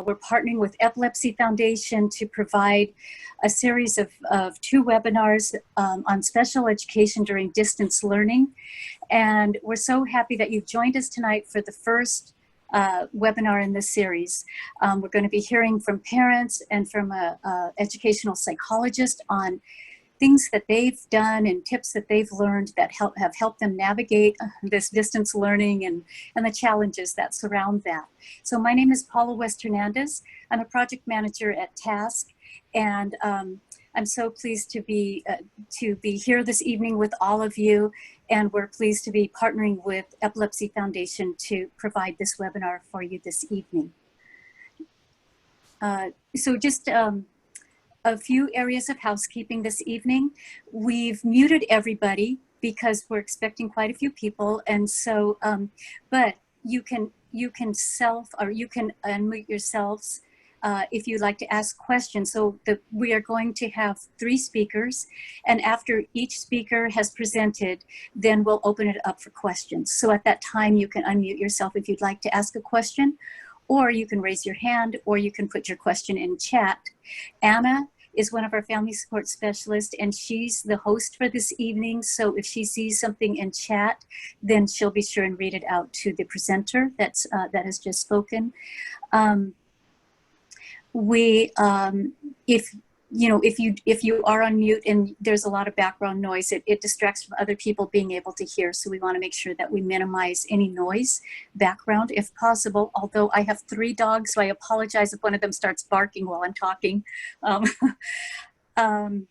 We're partnering with Epilepsy Foundation to provide a series of 2 webinars on special education during distance learning. And we're so happy that you've joined us tonight for the first webinar in this series. We're going to be hearing from parents and from an educational psychologist on things that they've done and tips that they've learned that have helped them navigate this distance learning and the challenges that surround that. So my name is Paula West Hernandez. I'm a project manager at TASK, and I'm so pleased to be here this evening with all of you, and we're pleased to be partnering with Epilepsy Foundation to provide this webinar for you this evening. So just a few areas of housekeeping this evening. We've muted everybody because we're expecting quite a few people, and so but you can unmute yourselves if you'd like to ask questions. So we are going to have 3 speakers, and after each speaker has presented, then we'll open it up for questions. So at that time, you can unmute yourself if you'd like to ask a question, or you can raise your hand, or you can put your question in chat. Anna is one of our family support specialists, and she's the host for this evening. So if she sees something in chat, then she'll be sure and read it out to the presenter that has just spoken. If you are on mute and there's a lot of background noise, it distracts from other people being able to hear. So we want to make sure that we minimize any noise background if possible. Although I have 3 dogs, so I apologize if one of them starts barking while I'm talking. And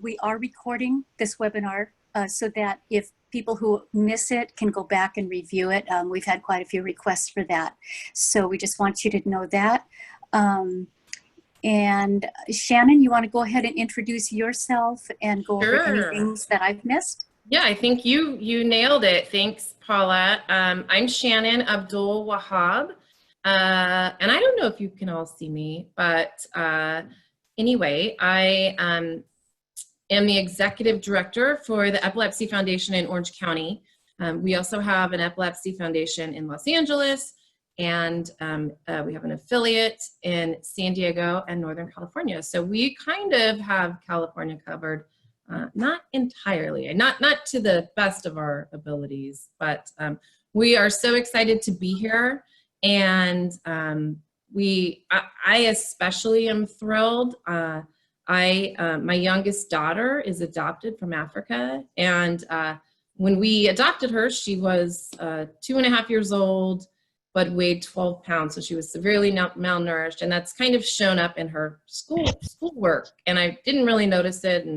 we are recording this webinar so that if people who miss it can go back and review it. We've had quite a few requests for that. So we just want you to know that. And Shannon, you want to go ahead and introduce yourself and go over any things that I've missed? Yeah, I think you nailed it. Thanks, Paula. I'm Shannon Abdul Wahab. And I don't know if you can all see me, but anyway, I am the executive director for the Epilepsy Foundation in Orange County. We also have an Epilepsy Foundation in Los Angeles, and we have an affiliate in San Diego and Northern California. So we kind of have California covered, not entirely, not to the best of our abilities, but we are so excited to be here. And I especially am thrilled. My youngest daughter is adopted from Africa, and when we adopted her, she was 2.5 years old, but weighed 12 pounds. So she was severely malnourished, and that's kind of shown up in her schoolwork. And I didn't really notice it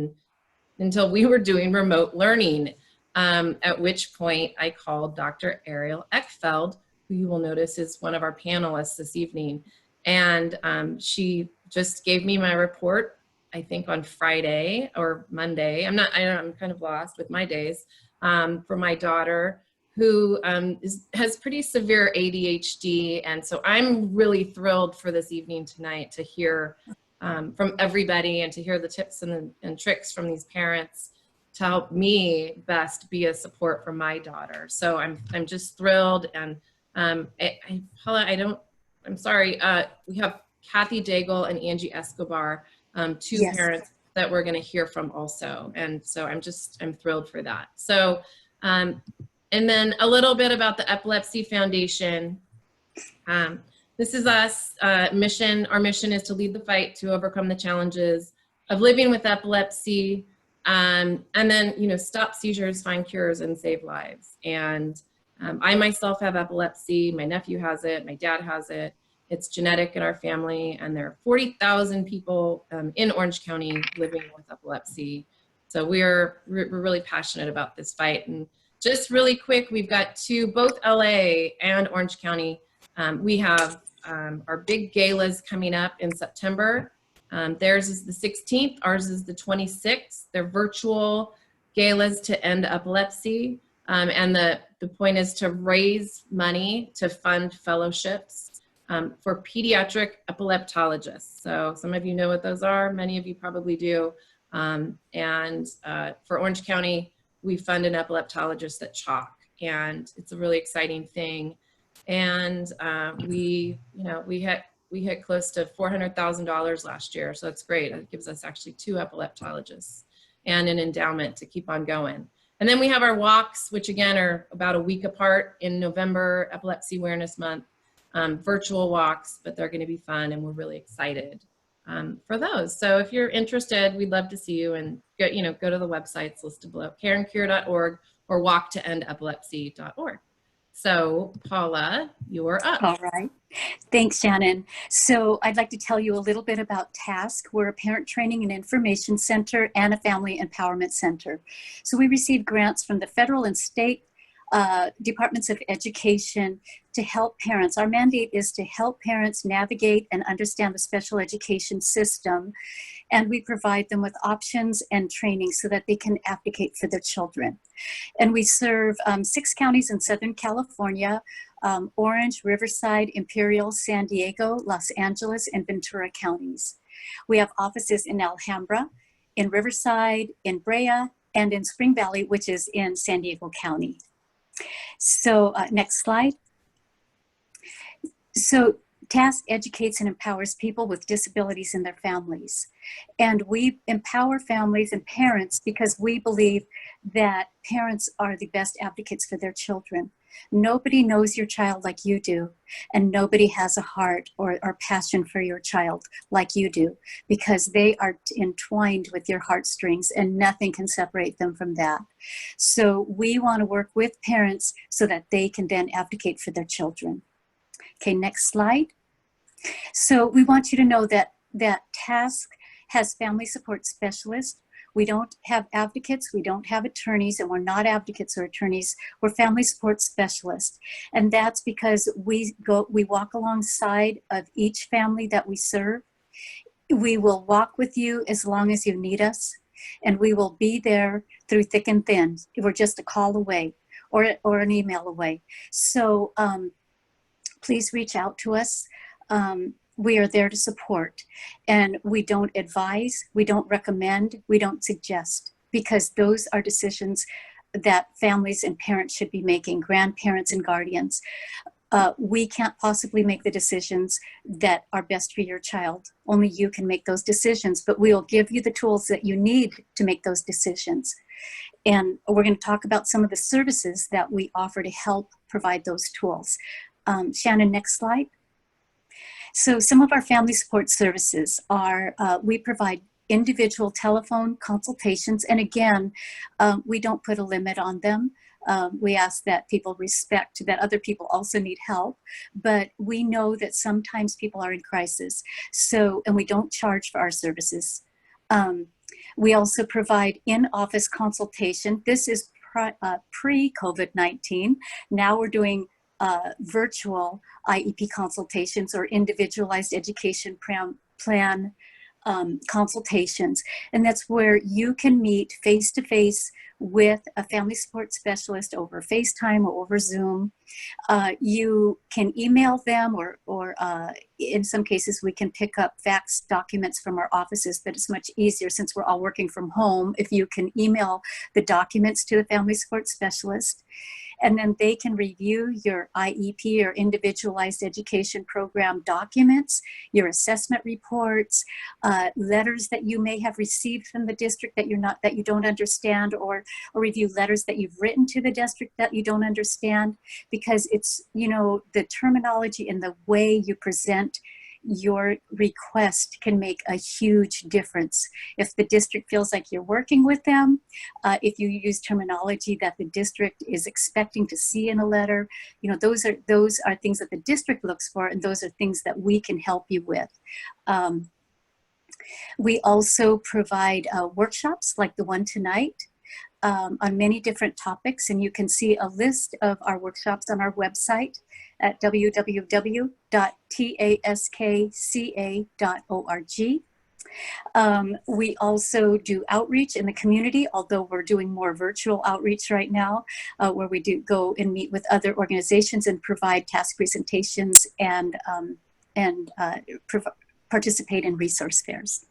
until we were doing remote learning, at which point I called Dr. Ariel Eckfeld, who you will notice is one of our panelists this evening. And she just gave me my report, I think on Friday or Monday. I'm kind of lost with my days, for my daughter, who has pretty severe ADHD. And so I'm really thrilled for this evening tonight to hear from everybody and to hear the tips and tricks from these parents to help me best be a support for my daughter. So I'm just thrilled. And Paula, I'm sorry, we have Kathy Daigle and Angie Escobar, 2 Yes. parents that we're gonna hear from also. And so I'm thrilled for that. So, and then a little bit about the Epilepsy Foundation. This is us, our mission is to lead the fight to overcome the challenges of living with epilepsy, and then, stop seizures, find cures, and save lives. And I myself have epilepsy, my nephew has it, my dad has it. It's genetic in our family, and there are 40,000 people in Orange County living with epilepsy. So we're really passionate about this fight. And just really quick, we've got both LA and Orange County. We have our big galas coming up in September. Theirs is the 16th, ours is the 26th. They're virtual galas to end epilepsy. And the point is to raise money to fund fellowships for pediatric epileptologists. So some of you know what those are, many of you probably do. And for Orange County, we fund an epileptologist at Chalk, and it's a really exciting thing. And we hit close to $400,000 last year. So it's great. It gives us actually 2 epileptologists and an endowment to keep on going. And then we have our walks, which again are about a week apart in November, Epilepsy Awareness Month, virtual walks, but they're going to be fun, and we're really excited for those. So if you're interested, we'd love to see you, and go to the websites listed below, careandcure.org or walktoendepilepsy.org. So Paula, you're up. All right. Thanks, Shannon. So I'd like to tell you a little bit about TASK. We're a parent training and information center and a family empowerment center. So we receive grants from the federal and state departments of education to help parents. Our mandate is to help parents navigate and understand the special education system, and we provide them with options and training so that they can advocate for their children. And we serve 6 counties in Southern California: Orange, Riverside, Imperial, San Diego, Los Angeles, and Ventura counties. We have offices in Alhambra, in Riverside, in Brea, and in Spring Valley, which is in San Diego County. So next slide. So TASK educates and empowers people with disabilities and their families. And we empower families and parents because we believe that parents are the best advocates for their children. Nobody knows your child like you do, and nobody has a heart or passion for your child like you do, because they are entwined with your heartstrings, and nothing can separate them from that. So we want to work with parents so that they can then advocate for their children. Okay, next slide. So we want you to know that TASK has family support specialists. We don't have advocates, we don't have attorneys, and we're not advocates or attorneys. We're family support specialists. And that's because we walk alongside of each family that we serve. We will walk with you as long as you need us, and we will be there through thick and thin. We're just a call away or an email away. So please reach out to us. We are there to support, and we don't advise, we don't recommend, we don't suggest, because those are decisions that families and parents should be making, grandparents and guardians. We can't possibly make the decisions that are best for your child. Only you can make those decisions, but we will give you the tools that you need to make those decisions. And we're going to talk about some of the services that we offer to help provide those tools. Shannon, next slide. So some of our family support services are, we provide individual telephone consultations. And again, we don't put a limit on them. We ask that people respect that other people also need help, but we know that sometimes people are in crisis. So, and we don't charge for our services. We also provide in-office consultation. This is pre-COVID-19. Now we're doing virtual IEP consultations or individualized education plan consultations. And that's where you can meet face-to-face with a family support specialist over FaceTime or over Zoom. You can email them, or in some cases we can pick up fax documents from our offices, but it's much easier since we're all working from home if you can email the documents to the family support specialist. And then they can review your IEP or individualized education program documents, your assessment reports, letters that you may have received from the district that you don't understand, or review letters that you've written to the district that you don't understand, because it's, the terminology and the way you present your request can make a huge difference. If the district feels like you're working with them, if you use terminology that the district is expecting to see in a letter, those are things that the district looks for, and those are things that we can help you with. We also provide workshops like the one tonight on many different topics, and you can see a list of our workshops on our website at www.taskca.org. We also do outreach in the community, although we're doing more virtual outreach right now, where we do go and meet with other organizations and provide task presentations and participate in resource fairs.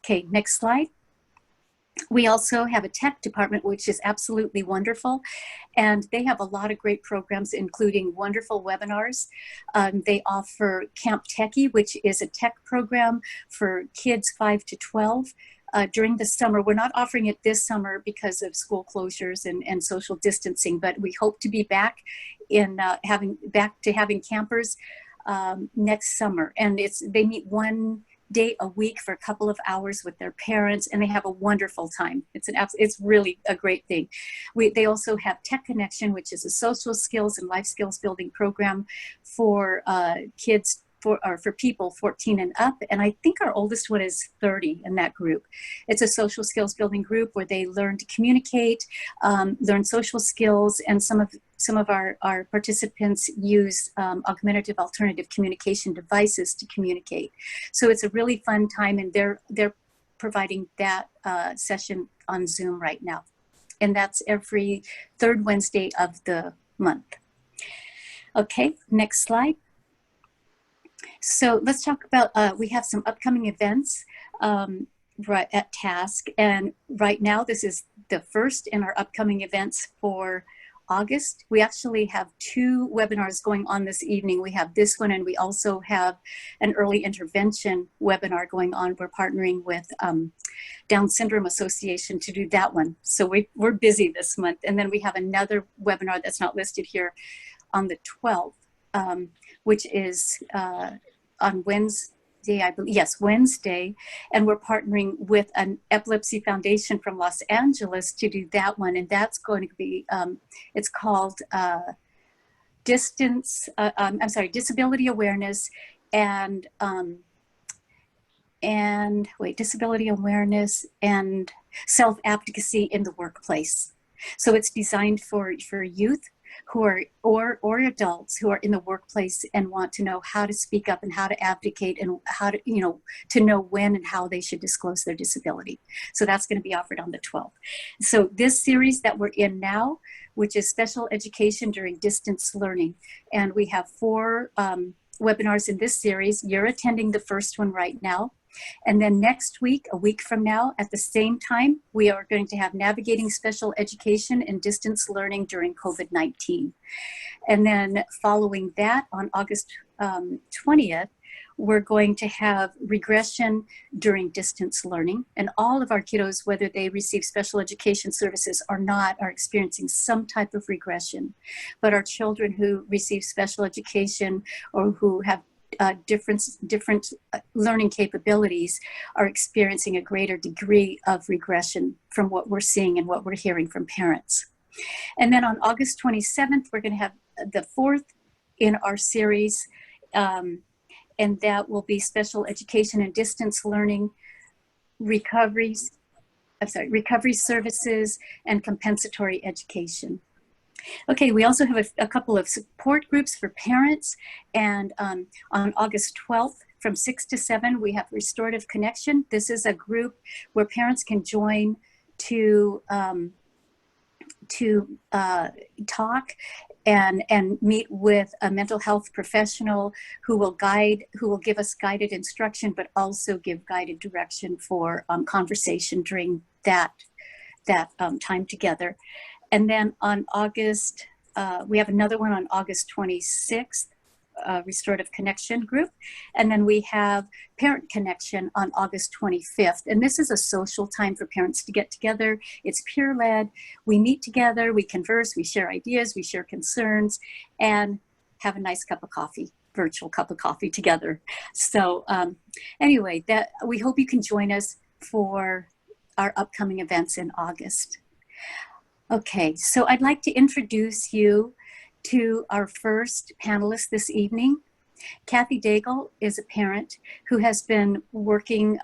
Okay, next slide. We also have a tech department, which is absolutely wonderful. And they have a lot of great programs, including wonderful webinars. They offer Camp Techie, which is a tech program for kids 5 to 12. During the summer. We're not offering it this summer because of school closures and social distancing, but we hope to be back in having campers next summer. And they meet one day a week for a couple of hours with their parents, and they have a wonderful time. It's really a great thing. They also have Tech Connection, which is a social skills and life skills building program for kids for people 14 and up. And I think our oldest one is 30 in that group. It's a social skills building group where they learn to communicate, learn social skills, and some of our participants use augmentative alternative communication devices to communicate. So it's a really fun time, and they're providing that session on Zoom right now. And that's every third Wednesday of the month. Okay, next slide. So let's talk about, we have some upcoming events right at Task. And right now, this is the first in our upcoming events for August. We actually have 2 webinars going on this evening. We have this one, and we also have an early intervention webinar going on. We're partnering with Down Syndrome Association to do that one. So we're busy this month. And then we have another webinar that's not listed here on the 12th, which is on Wednesday, I believe, yes, Wednesday, and we're partnering with an Epilepsy Foundation from Los Angeles to do that one, and that's going to be, it's called Disability Awareness Disability Awareness and Self-Advocacy in the Workplace. So it's designed for youth who are or adults who are in the workplace and want to know how to speak up and how to advocate and how to to know when and how they should disclose their disability. So that's going to be offered on the 12th. So this series that we're in now, which is special education during distance learning, and we have 4 webinars in this series. You're attending the first one right now. And then next week, a week from now, at the same time, we are going to have Navigating Special Education and Distance Learning During COVID-19. And then following that, on August 20th, we're going to have Regression During Distance Learning. And all of our kiddos, whether they receive special education services or not, are experiencing some type of regression. But our children who receive special education or who have different learning capabilities are experiencing a greater degree of regression from what we're seeing and what we're hearing from parents. And then on August 27th, we're going to have the 4th in our series, and that will be Special Education and Distance Learning, Recovery Services, and Compensatory Education. Okay, we also have a couple of support groups for parents, and on August 12th from 6 to 7, we have Restorative Connection. This is a group where parents can join to talk and meet with a mental health professional who will give us guided instruction, but also give guided direction for conversation during that time together. And then on August, we have another one on August 26th, Restorative Connection group. And then we have Parent Connection on August 25th. And this is a social time for parents to get together. It's peer-led. We meet together, we converse, we share ideas, we share concerns, and have a nice cup of coffee, virtual cup of coffee together. So anyway, we hope you can join us for our upcoming events in August. Okay, so I'd like to introduce you to our first panelist this evening. Kathy Daigle is a parent who has been working,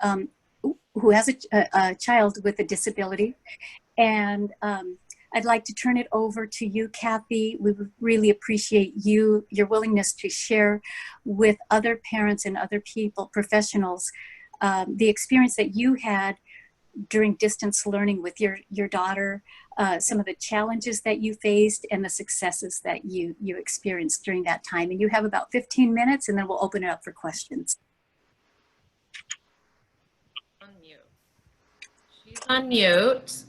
who has a child with a disability. And I'd like to turn it over to you, Kathy. We would really appreciate your willingness to share with other parents and other people, professionals, the experience that you had during distance learning with your daughter, some of the challenges that you faced and the successes that you experienced during that time. And you have about 15 minutes, and then we'll open it up for questions. On mute. She's on mute.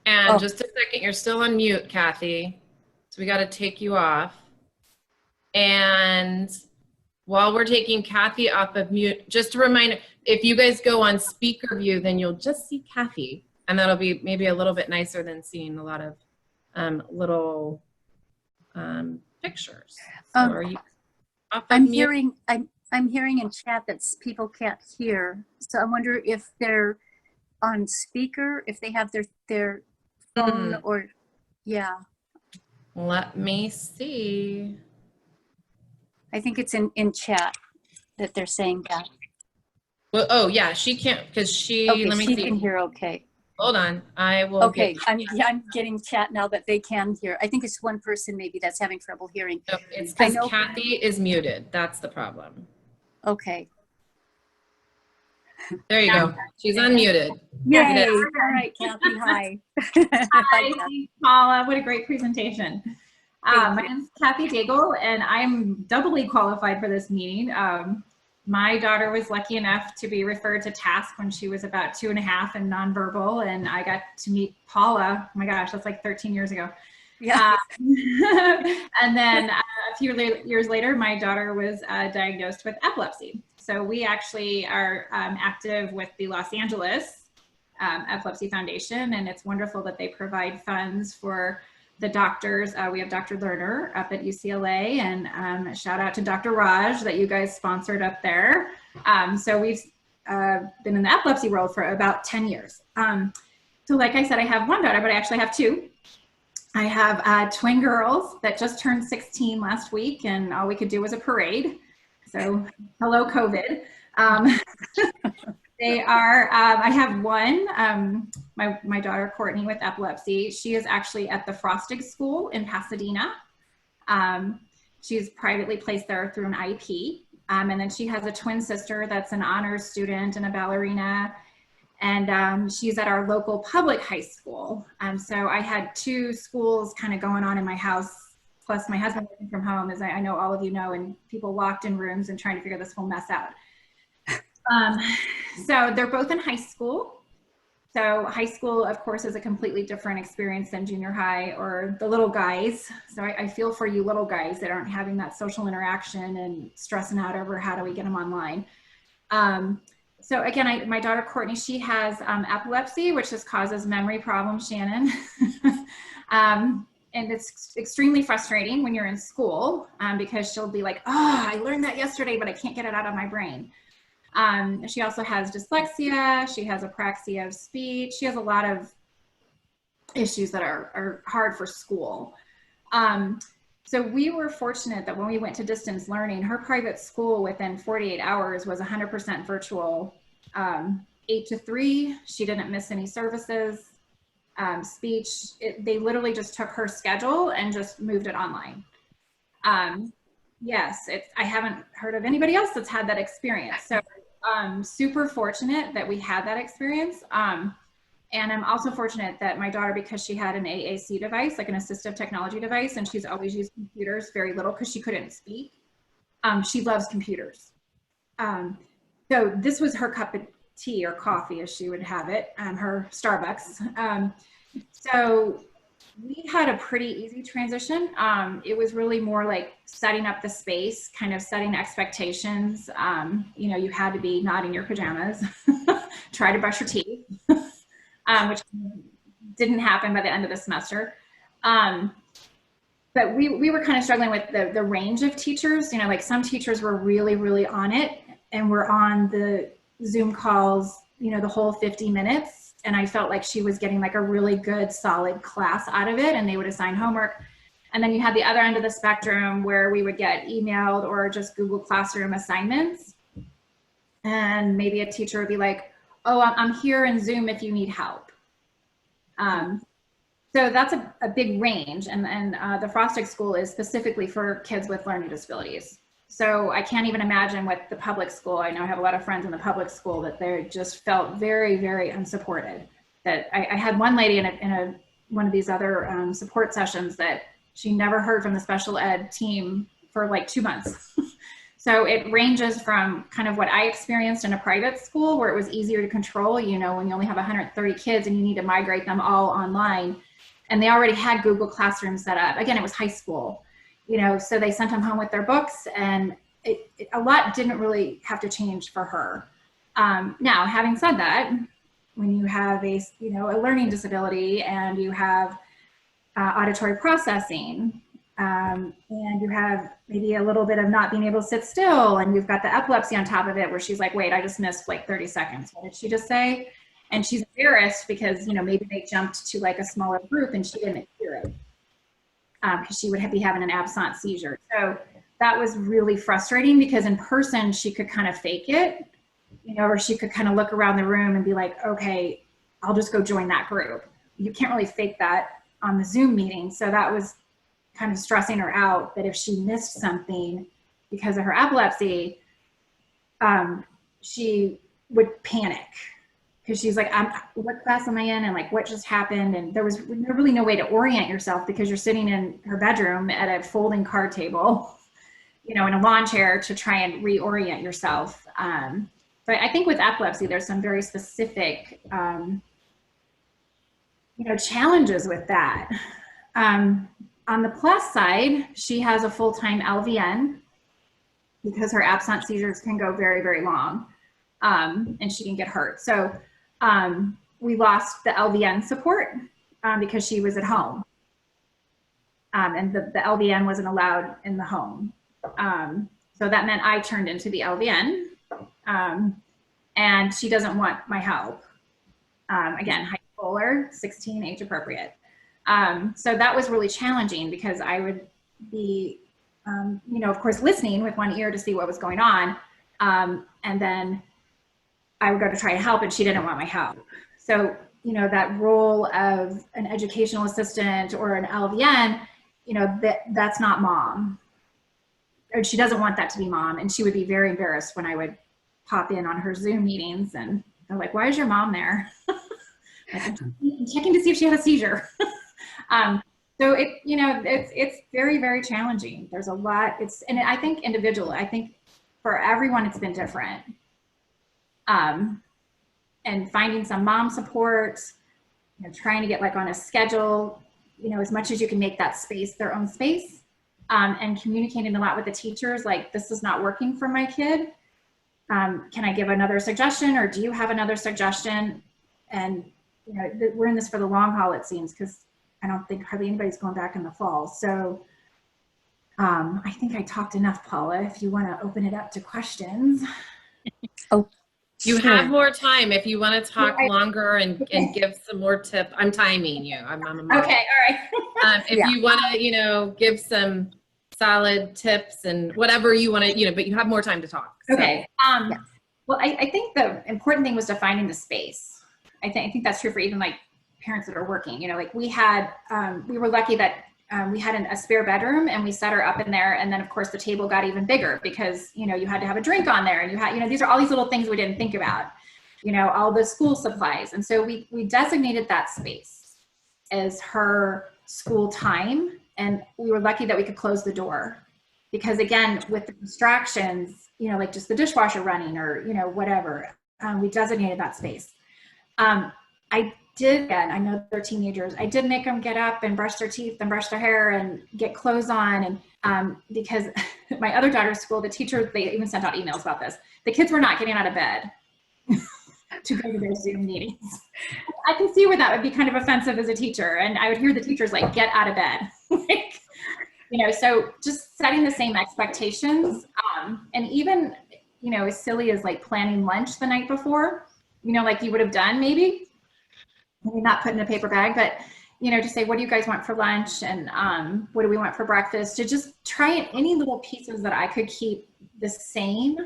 And Oh. just a second, you're still on mute, Kathy. So we got to take you off. And while we're taking Kathy off of mute, just a reminder, if you guys go on speaker view, then you'll just see Kathy. And that'll be maybe a little bit nicer than seeing a lot of little pictures. So are you off of mute? I'm hearing in chat that people can't hear. So I wonder if they're on speaker, if they have their phone or, yeah. Let me see. I think it's in chat that they're saying that. Well, oh yeah, she can't because Okay, let me she see. can hear okay. Hold on, I will. Okay, I'm getting chat now that they can hear. I think it's one person maybe that's having trouble hearing. No, it's because Kathy is muted. That's the problem. Okay. There you go. She's unmuted. Yay! All right, Kathy. Hi. Hi, thanks, Paula. What a great presentation. My name is Kathy Daigle, and I'm doubly qualified for this meeting. My daughter was lucky enough to be referred to task when she was about 2.5 and nonverbal, and I got to meet Paula. Oh my gosh, that's like 13 years ago. Yeah. And then a few years later, my daughter was diagnosed with epilepsy. So we actually are active with the Los Angeles Epilepsy Foundation, and it's wonderful that they provide funds for the doctors. We have Dr. Lerner up at UCLA, and shout out to Dr. Raj that you guys sponsored up there. So we've been in the epilepsy world for about 10 years. So like I said, I have one daughter, but I actually have two. I have twin girls that just turned 16 last week, and all we could do was a parade. So hello, COVID. They are, I have one, my daughter Courtney with epilepsy. She is actually at the Frostig School in Pasadena. She's privately placed there through an IP. And then she has a twin sister that's an honors student and a ballerina. And she's at our local public high school. So I had two schools kind of going on in my house, plus my husband working from home, as I know all of you know, and people locked in rooms and trying to figure this whole mess out. So they're both in high school. So high school, of course, is a completely different experience than junior high or the little guys. So I feel for you little guys that aren't having that social interaction and stressing out over how do we get them online. So again, my daughter Courtney, she has epilepsy, which just causes memory problems, Shannon. And it's extremely frustrating when you're in school because she'll be like, oh, I learned that yesterday, but I can't get it out of my brain. She also has dyslexia. She has apraxia of speech. She has a lot of issues that are hard for school. So we were fortunate that when we went to distance learning, her private school within 48 hours was 100% virtual, 8 to 3. She didn't miss any services. Speech, they literally just took her schedule and just moved it online. Yes, I haven't heard of anybody else that's had that experience. So super fortunate that we had that experience. And I'm also fortunate that my daughter, because she had an AAC device, like an assistive technology device, and she's always used computers very little because she couldn't speak. She loves computers. So this was her cup of tea or coffee, as she would have it, her Starbucks. So we had a pretty easy transition. It was really more like setting up the space, kind of setting expectations. You know, you had to be not in your pajamas, try to brush your teeth, which didn't happen by the end of the semester. But we were kind of struggling with the range of teachers. You know, like some teachers were really, really on it and were on the Zoom calls, you know, the whole 50 minutes. And I felt like she was getting like a really good, solid class out of it, and they would assign homework. And then you had the other end of the spectrum where we would get emailed or just Google Classroom assignments. And maybe a teacher would be like, oh, I'm here in Zoom if you need help. So that's a big range. And the Frostig School is specifically for kids with learning disabilities. So I can't even imagine what the public school, I know I have a lot of friends in the public school that they just felt very, very unsupported. That I had one lady in one of these other support sessions that she never heard from the special ed team for like 2 months. So it ranges from kind of what I experienced in a private school where it was easier to control, when you only have 130 kids and you need to migrate them all online. And they already had Google Classroom set up. Again, it was high school, so they sent them home with their books, and a lot didn't really have to change for her. Now, having said that, when you have a learning disability and you have auditory processing, and you have maybe a little bit of not being able to sit still, and you've got the epilepsy on top of it where she's like, wait, I just missed like 30 seconds. What did she just say? And she's embarrassed because, maybe they jumped to like a smaller group and she didn't hear it because she would be having an absent seizure. So that was really frustrating because in person she could kind of fake it, or she could kind of look around the room and be like, okay, I'll just go join that group. You can't really fake that on the Zoom meeting. So that was kind of stressing her out, that if she missed something because of her epilepsy, she would panic because she's like, what class am I in? And like, what just happened? And there was really no way to orient yourself because you're sitting in her bedroom at a folding card table, in a lawn chair to try and reorient yourself. But I think with epilepsy, there's some very specific, challenges with that. On the plus side, she has a full-time LVN because her absent seizures can go very, very long, and she can get hurt. So we lost the LVN support because she was at home, and the LVN wasn't allowed in the home. So that meant I turned into the LVN, and she doesn't want my help. Again, high schooler, 16, age appropriate. So that was really challenging because I would be, of course, listening with one ear to see what was going on. And then I would go to try to help and she didn't want my help. So, that role of an educational assistant or an LVN, that's not mom. Or she doesn't want that to be mom. And she would be very embarrassed when I would pop in on her Zoom meetings and they're like, why is your mom there? Like, I'm checking to see if she had a seizure. So it's very, very challenging. There's a lot, and I think individually, I think for everyone, it's been different. And finding some mom support, trying to get like on a schedule, as much as you can make that space their own space, and communicating a lot with the teachers, like, this is not working for my kid. Can I give another suggestion, or do you have another suggestion? And, we're in this for the long haul, it seems, because I don't think hardly anybody's going back in the fall. So I think I talked enough, Paula, if you want to open it up to questions. Oh, You sure. have more time if you want to talk longer and give some more tips. I'm timing you. I'm a mom. Okay, all right. If you want to, give some solid tips and whatever you want to, but you have more time to talk. So. Okay. Well, I think the important thing was defining the space. I think that's true for even like parents that are working. Like we were lucky that we had a spare bedroom and we set her up in there. And then of course the table got even bigger because, you had to have a drink on there and you had, these are all these little things we didn't think about, all the school supplies. And so we designated that space as her school time. And we were lucky that we could close the door because again, with the distractions, like just the dishwasher running or, whatever, we designated that space. I did, again, I know they're teenagers. I did make them get up and brush their teeth and brush their hair and get clothes on. And because my other daughter's school, the teacher, they even sent out emails about this. The kids were not getting out of bed to go to their Zoom meetings. I can see where that would be kind of offensive as a teacher. And I would hear the teachers like, get out of bed. So just setting the same expectations. And even, as silly as like planning lunch the night before, like you would have done maybe not put in a paper bag, but, to say, what do you guys want for lunch? And what do we want for breakfast? To just try any little pieces that I could keep the same.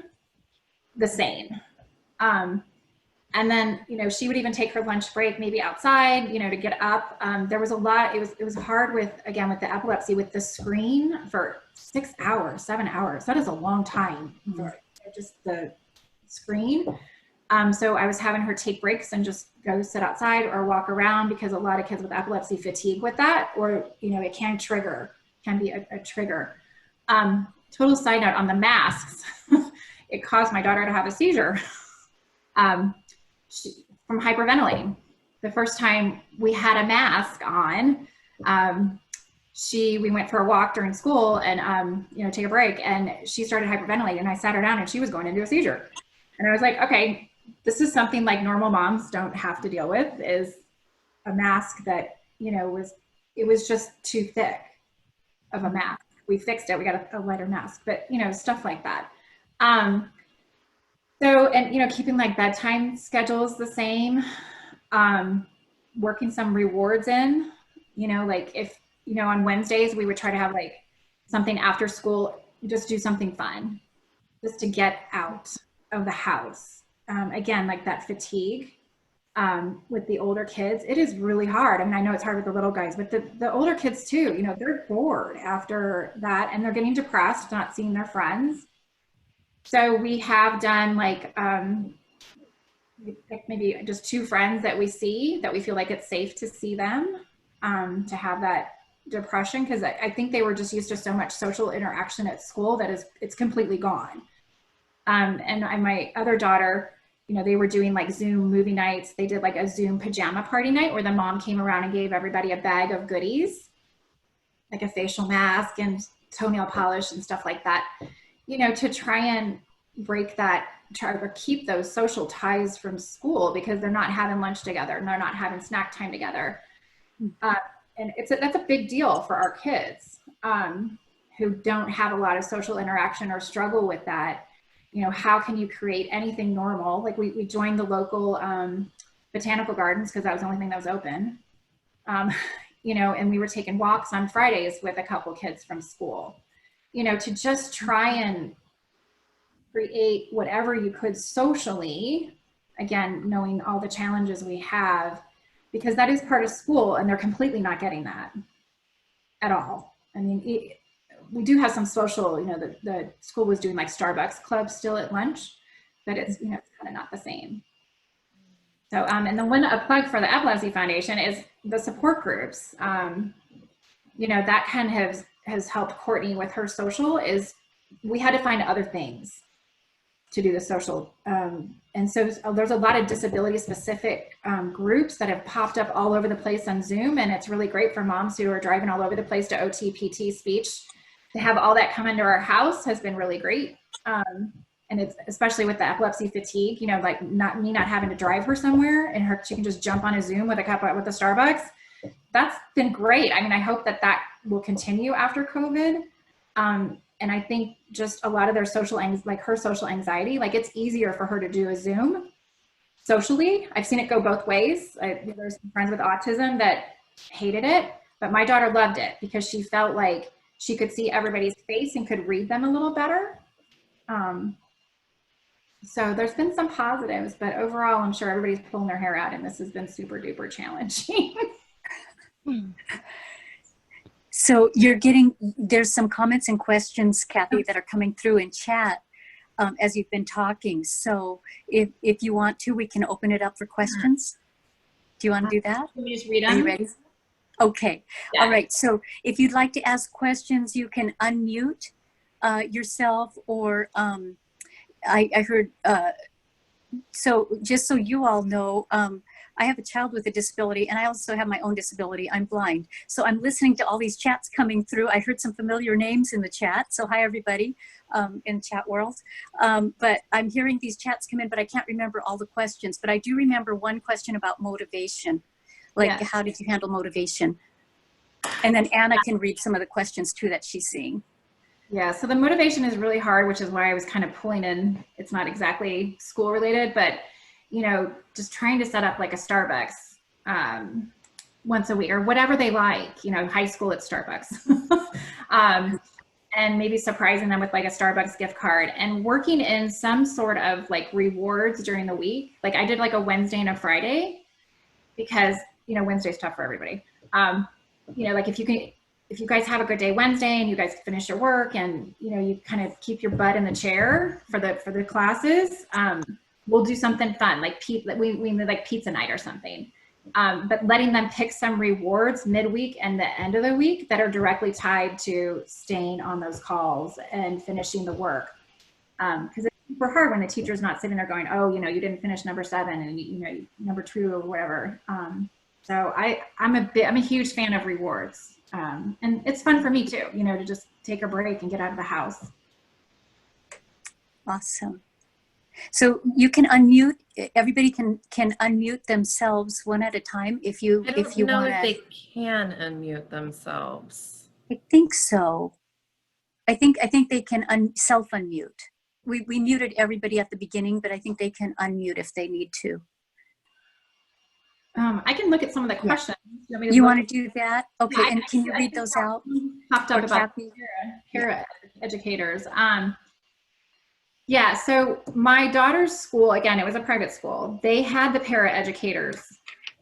And then, she would even take her lunch break, maybe outside, to get up. There was a lot, it was hard with the epilepsy, with the screen for 6 hours, 7 hours. That is a long time for just the screen. So I was having her take breaks and just go sit outside or walk around because a lot of kids with epilepsy fatigue with that, or, it can be a trigger. total side note on the masks, it caused my daughter to have a seizure from hyperventilating. The first time we had a mask on, we went for a walk during school and, take a break, and she started hyperventilating, and I sat her down and she was going into a seizure. And I was like, okay, this is something like normal moms don't have to deal with, is a mask that, it was just too thick of a mask. We fixed it. We got a lighter mask, but, stuff like that. Keeping like bedtime schedules the same, working some rewards in, like if, on Wednesdays, we would try to have like something after school, just do something fun, just to get out of the house. Again, like that fatigue with the older kids, it is really hard. I mean, I know it's hard with the little guys, but the older kids too, they're bored after that, and they're getting depressed, not seeing their friends. So we have done like maybe just 2 friends that we see that we feel like it's safe to see them, to have that depression, because I think they were just used to so much social interaction at school that it's completely gone. And my other daughter, they were doing like Zoom movie nights. They did like a Zoom pajama party night where the mom came around and gave everybody a bag of goodies, like a facial mask and toenail polish and stuff like that, to try and break that, try to keep those social ties from school, because they're not having lunch together and they're not having snack time together. And that's a big deal for our kids who don't have a lot of social interaction or struggle with that. How can you create anything normal? Like we joined the local botanical gardens because that was the only thing that was open. And we were taking walks on Fridays with a couple kids from school, to just try and create whatever you could socially, again, knowing all the challenges we have, because that is part of school and they're completely not getting that at all. I mean, we do have some social, the school was doing like Starbucks clubs still at lunch, but it's, it's kind of not the same. So, and then a plug for the Epilepsy Foundation is the support groups. That kind of has helped Courtney with her social, is we had to find other things to do the social. And so there's a lot of disability specific groups that have popped up all over the place on Zoom. And it's really great for moms who are driving all over the place to OT, PT, speech. To have all that come into our house has been really great. And it's especially with the epilepsy fatigue, like not having to drive her somewhere, and she can just jump on a Zoom with a Starbucks. That's been great. I mean, I hope that will continue after COVID. And I think just a lot of their her social anxiety, like it's easier for her to do a Zoom socially. I've seen it go both ways. There's some friends with autism that hated it, but my daughter loved it because she felt like she could see everybody's face and could read them a little better. So there's been some positives, but overall, I'm sure everybody's pulling their hair out, and this has been super duper challenging. So there's some comments and questions, Kathy, that are coming through in chat as you've been talking. So if you want to, we can open it up for questions. Do you want to do that? Can we just read them? Are you ready? Okay. Yeah. All right. So if you'd like to ask questions, you can unmute yourself, or I heard, so just so you all know, I have a child with a disability, and I also have my own disability. I'm blind. So I'm listening to all these chats coming through. I heard some familiar names in the chat. So hi, everybody in chat world. But I'm hearing these chats come in, but I can't remember all the questions. But I do remember one question about motivation. Like, yes. How did you handle motivation? And then Anna can read some of the questions too that she's seeing. Yeah, so the motivation is really hard, which is why I was kind of pulling in. It's not exactly school related, but just trying to set up like a Starbucks once a week or whatever they like, high school at Starbucks. And maybe surprising them with like a Starbucks gift card, and working in some sort of like rewards during the week. Like I did like a Wednesday and a Friday, because Wednesday's tough for everybody. Like if you guys have a good day Wednesday and you guys finish your work and you kind of keep your butt in the chair for the classes, we'll do something fun, like we like pizza night or something, but letting them pick some rewards midweek and the end of the week that are directly tied to staying on those calls and finishing the work. Because it's super hard when the teacher's not sitting there going, oh, you didn't finish number 7 and number 2 or whatever. So I'm a huge fan of rewards. And it's fun for me too, to just take a break and get out of the house. Awesome. So you can unmute, everybody can unmute themselves one at a time if you want to. I don't know if they can unmute themselves. I think so. I think they can self-unmute. We muted everybody at the beginning, but I think they can unmute if they need to. I can look at some of the questions. You want to do that? Okay, Yeah, and can you read those out? Popped up about para educators. Yeah, so my daughter's school, again, it was a private school. They had the para educators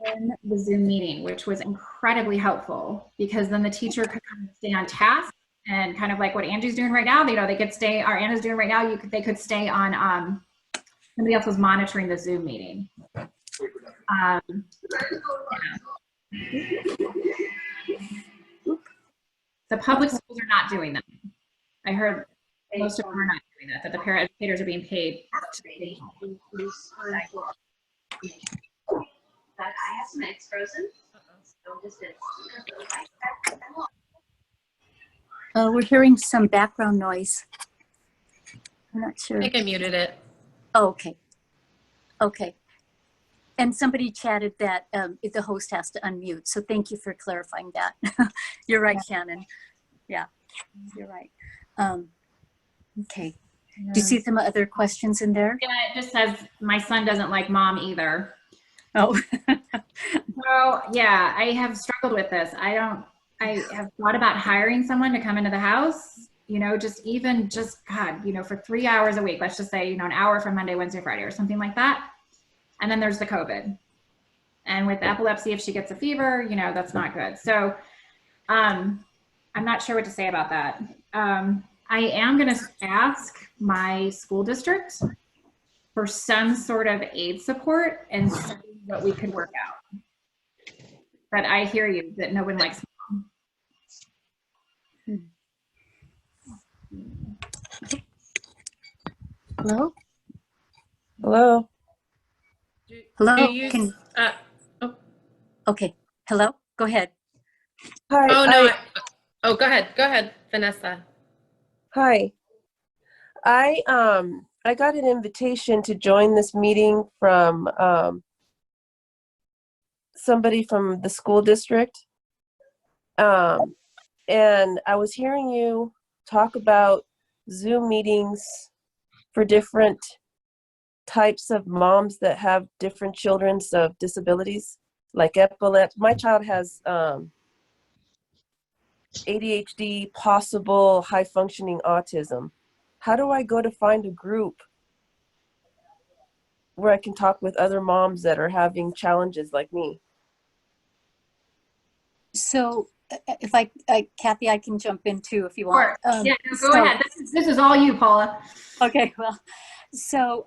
in the Zoom meeting, which was incredibly helpful because then the teacher could kind of stay on task and kind of like what Angie's doing right now. They could stay, or Anna's doing right now. They could stay on. Somebody else was monitoring the Zoom meeting. Yeah. The public schools are not doing that. I heard most of them are not doing that the para educators are being paid. But I have some eggs frozen. We're hearing some background noise. I'm not sure. I think I muted it. Oh, okay. Okay. And somebody chatted that if the host has to unmute. So thank you for clarifying that. You're right, Shannon. Yeah, you're right. Okay. Do you see some other questions in there? Yeah, it just says my son doesn't like mom either. Oh. So yeah, I have struggled with this. I have thought about hiring someone to come into the house, God, for 3 hours a week, let's just say, an hour from Monday, Wednesday, Friday or something like that. And then there's the COVID. And with epilepsy, if she gets a fever, that's not good. So I'm not sure what to say about that. I am going to ask my school district for some sort of aid support and see what we could work out. But I hear you that no one likes mom. Hello? Hello. Hello? Do you use, Okay. Hello? Go ahead. Hi. oh, no. Go ahead, Vanessa. Hi. I got an invitation to join this meeting from somebody from the school district. And I was hearing you talk about Zoom meetings for different types of moms that have different children's of disabilities, like epilepsy. My child has ADHD, possible high functioning autism. How do I go to find a group where I can talk with other moms that are having challenges like me? So if Kathy, I can jump in too if you want. Yeah, go ahead. This is all you, Paula. Okay, well, so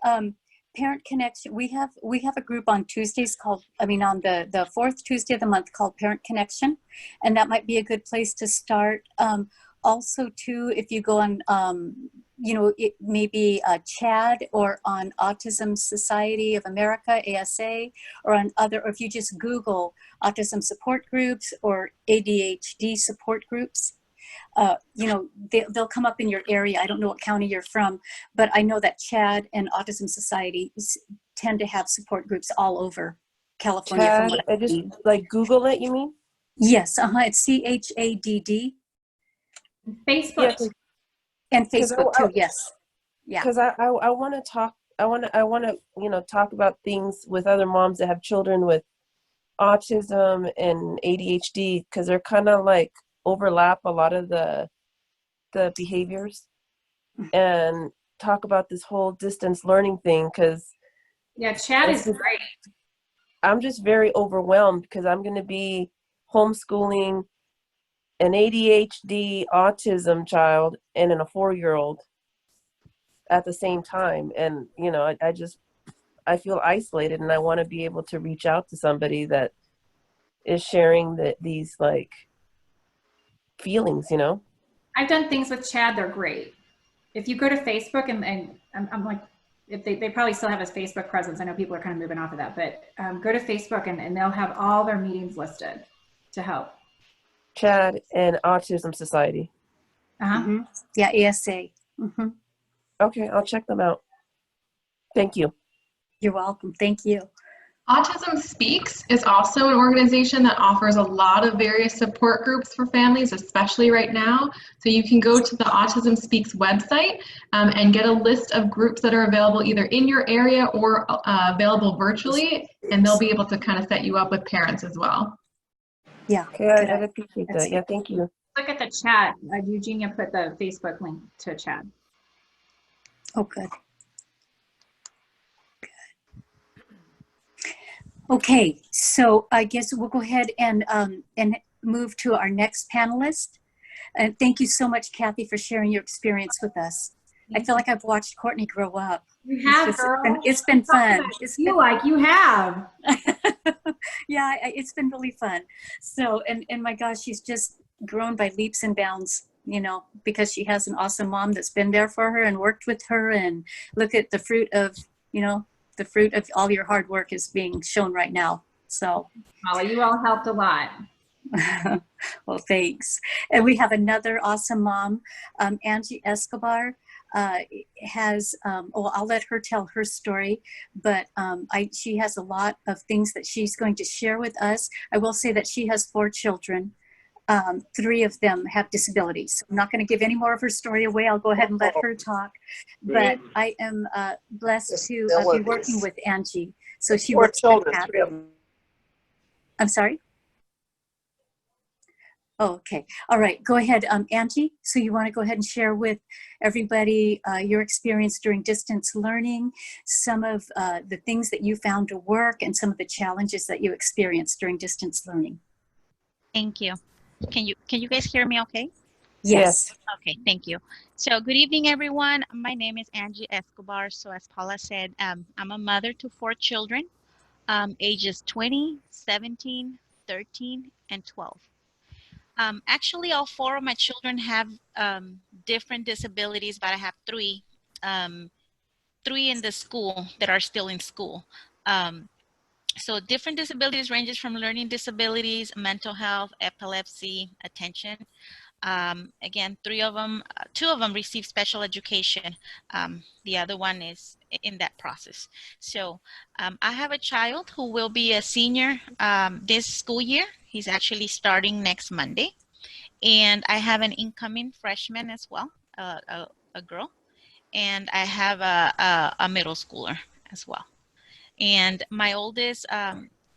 Parent Connection, we have a group on Tuesdays on the fourth Tuesday of the month called Parent Connection, and that might be a good place to start. Also too, if you go on, it may be CHAD or on Autism Society of America, ASA, or if you just Google autism support groups or ADHD support groups, they'll come up in your area. I don't know what county you're from, but I know that CHAD and Autism Society tend to have support groups all over California. CHAD, from what I just like Google it, you mean? Yes, it's CHADD. Facebook. Yeah, And Facebook too, yes. Yeah. Because I want to talk. I want to talk about things with other moms that have children with autism and ADHD, because they're kind of like overlap a lot of the behaviors, and talk about this whole distance learning thing. Because yeah, chat is great. I'm just very overwhelmed because I'm going to be homeschooling an ADHD autism child and a 4-year-old at the same time. And, I feel isolated, and I want to be able to reach out to somebody that is sharing these like feelings, you know? I've done things with Chad. They're great. If you go to Facebook and I'm like, if they probably still have his Facebook presence. I know people are kind of moving off of that, but go to Facebook and they'll have all their meetings listed to help. Chad and Autism Society. Uh-huh. Yeah, ASA. Okay, I'll check them out. Thank you. You're welcome. Thank you. Autism Speaks is also an organization that offers a lot of various support groups for families, especially right now. So you can go to the Autism Speaks website and get a list of groups that are available either in your area or available virtually, and they'll be able to kind of set you up with parents as well. Yeah. Okay, I'd appreciate that. Yeah, thank you. Look at the chat. Eugenia put the Facebook link to Chad. Oh, good. Okay, so I guess we'll go ahead and move to our next panelist. And thank you so much, Kathy, for sharing your experience with us. I feel like I've watched Courtney grow up. You have, girl. It's been fun. You like you have. Yeah, it's been really fun. So, and my gosh, she's just grown by leaps and bounds, you know, because she has an awesome mom that's been there for her and worked with her, and look at the fruit of, you know, the fruit of all your hard work is being shown right now. So, Molly, you all helped a lot. well, thanks. And we have another awesome mom, Angie Escobar. Has, well, I'll let her tell her story, but she has a lot of things that she's going to share with us. I will say that she has 4 children. 3 of them have disabilities. I'm not going to give any more of her story away. I'll go ahead and let her talk. But I am blessed to be working with Angie. So she 4 works children, with 3 of them. I'm sorry? Oh, okay. All right. Go ahead, Angie. So you want to go ahead and share with everybody your experience during distance learning, some of the things that you found to work, and some of the challenges that you experienced during distance learning. Thank you. Can you guys hear me okay? Yes. Okay, thank you. So good evening, everyone. My name is Angie Escobar. So as Paula said, I'm a mother to 4 children, ages 20, 17, 13, and 12. Actually, all 4 of my children have different disabilities, but I have 3 in the school that are still in school. So different disabilities ranges from learning disabilities, mental health, epilepsy, attention. Again, 2 of them receive special education. The other one is in that process. So I have a child who will be a senior this school year. He's actually starting next Monday. And I have an incoming freshman as well, a girl. And I have a middle schooler as well. And my oldest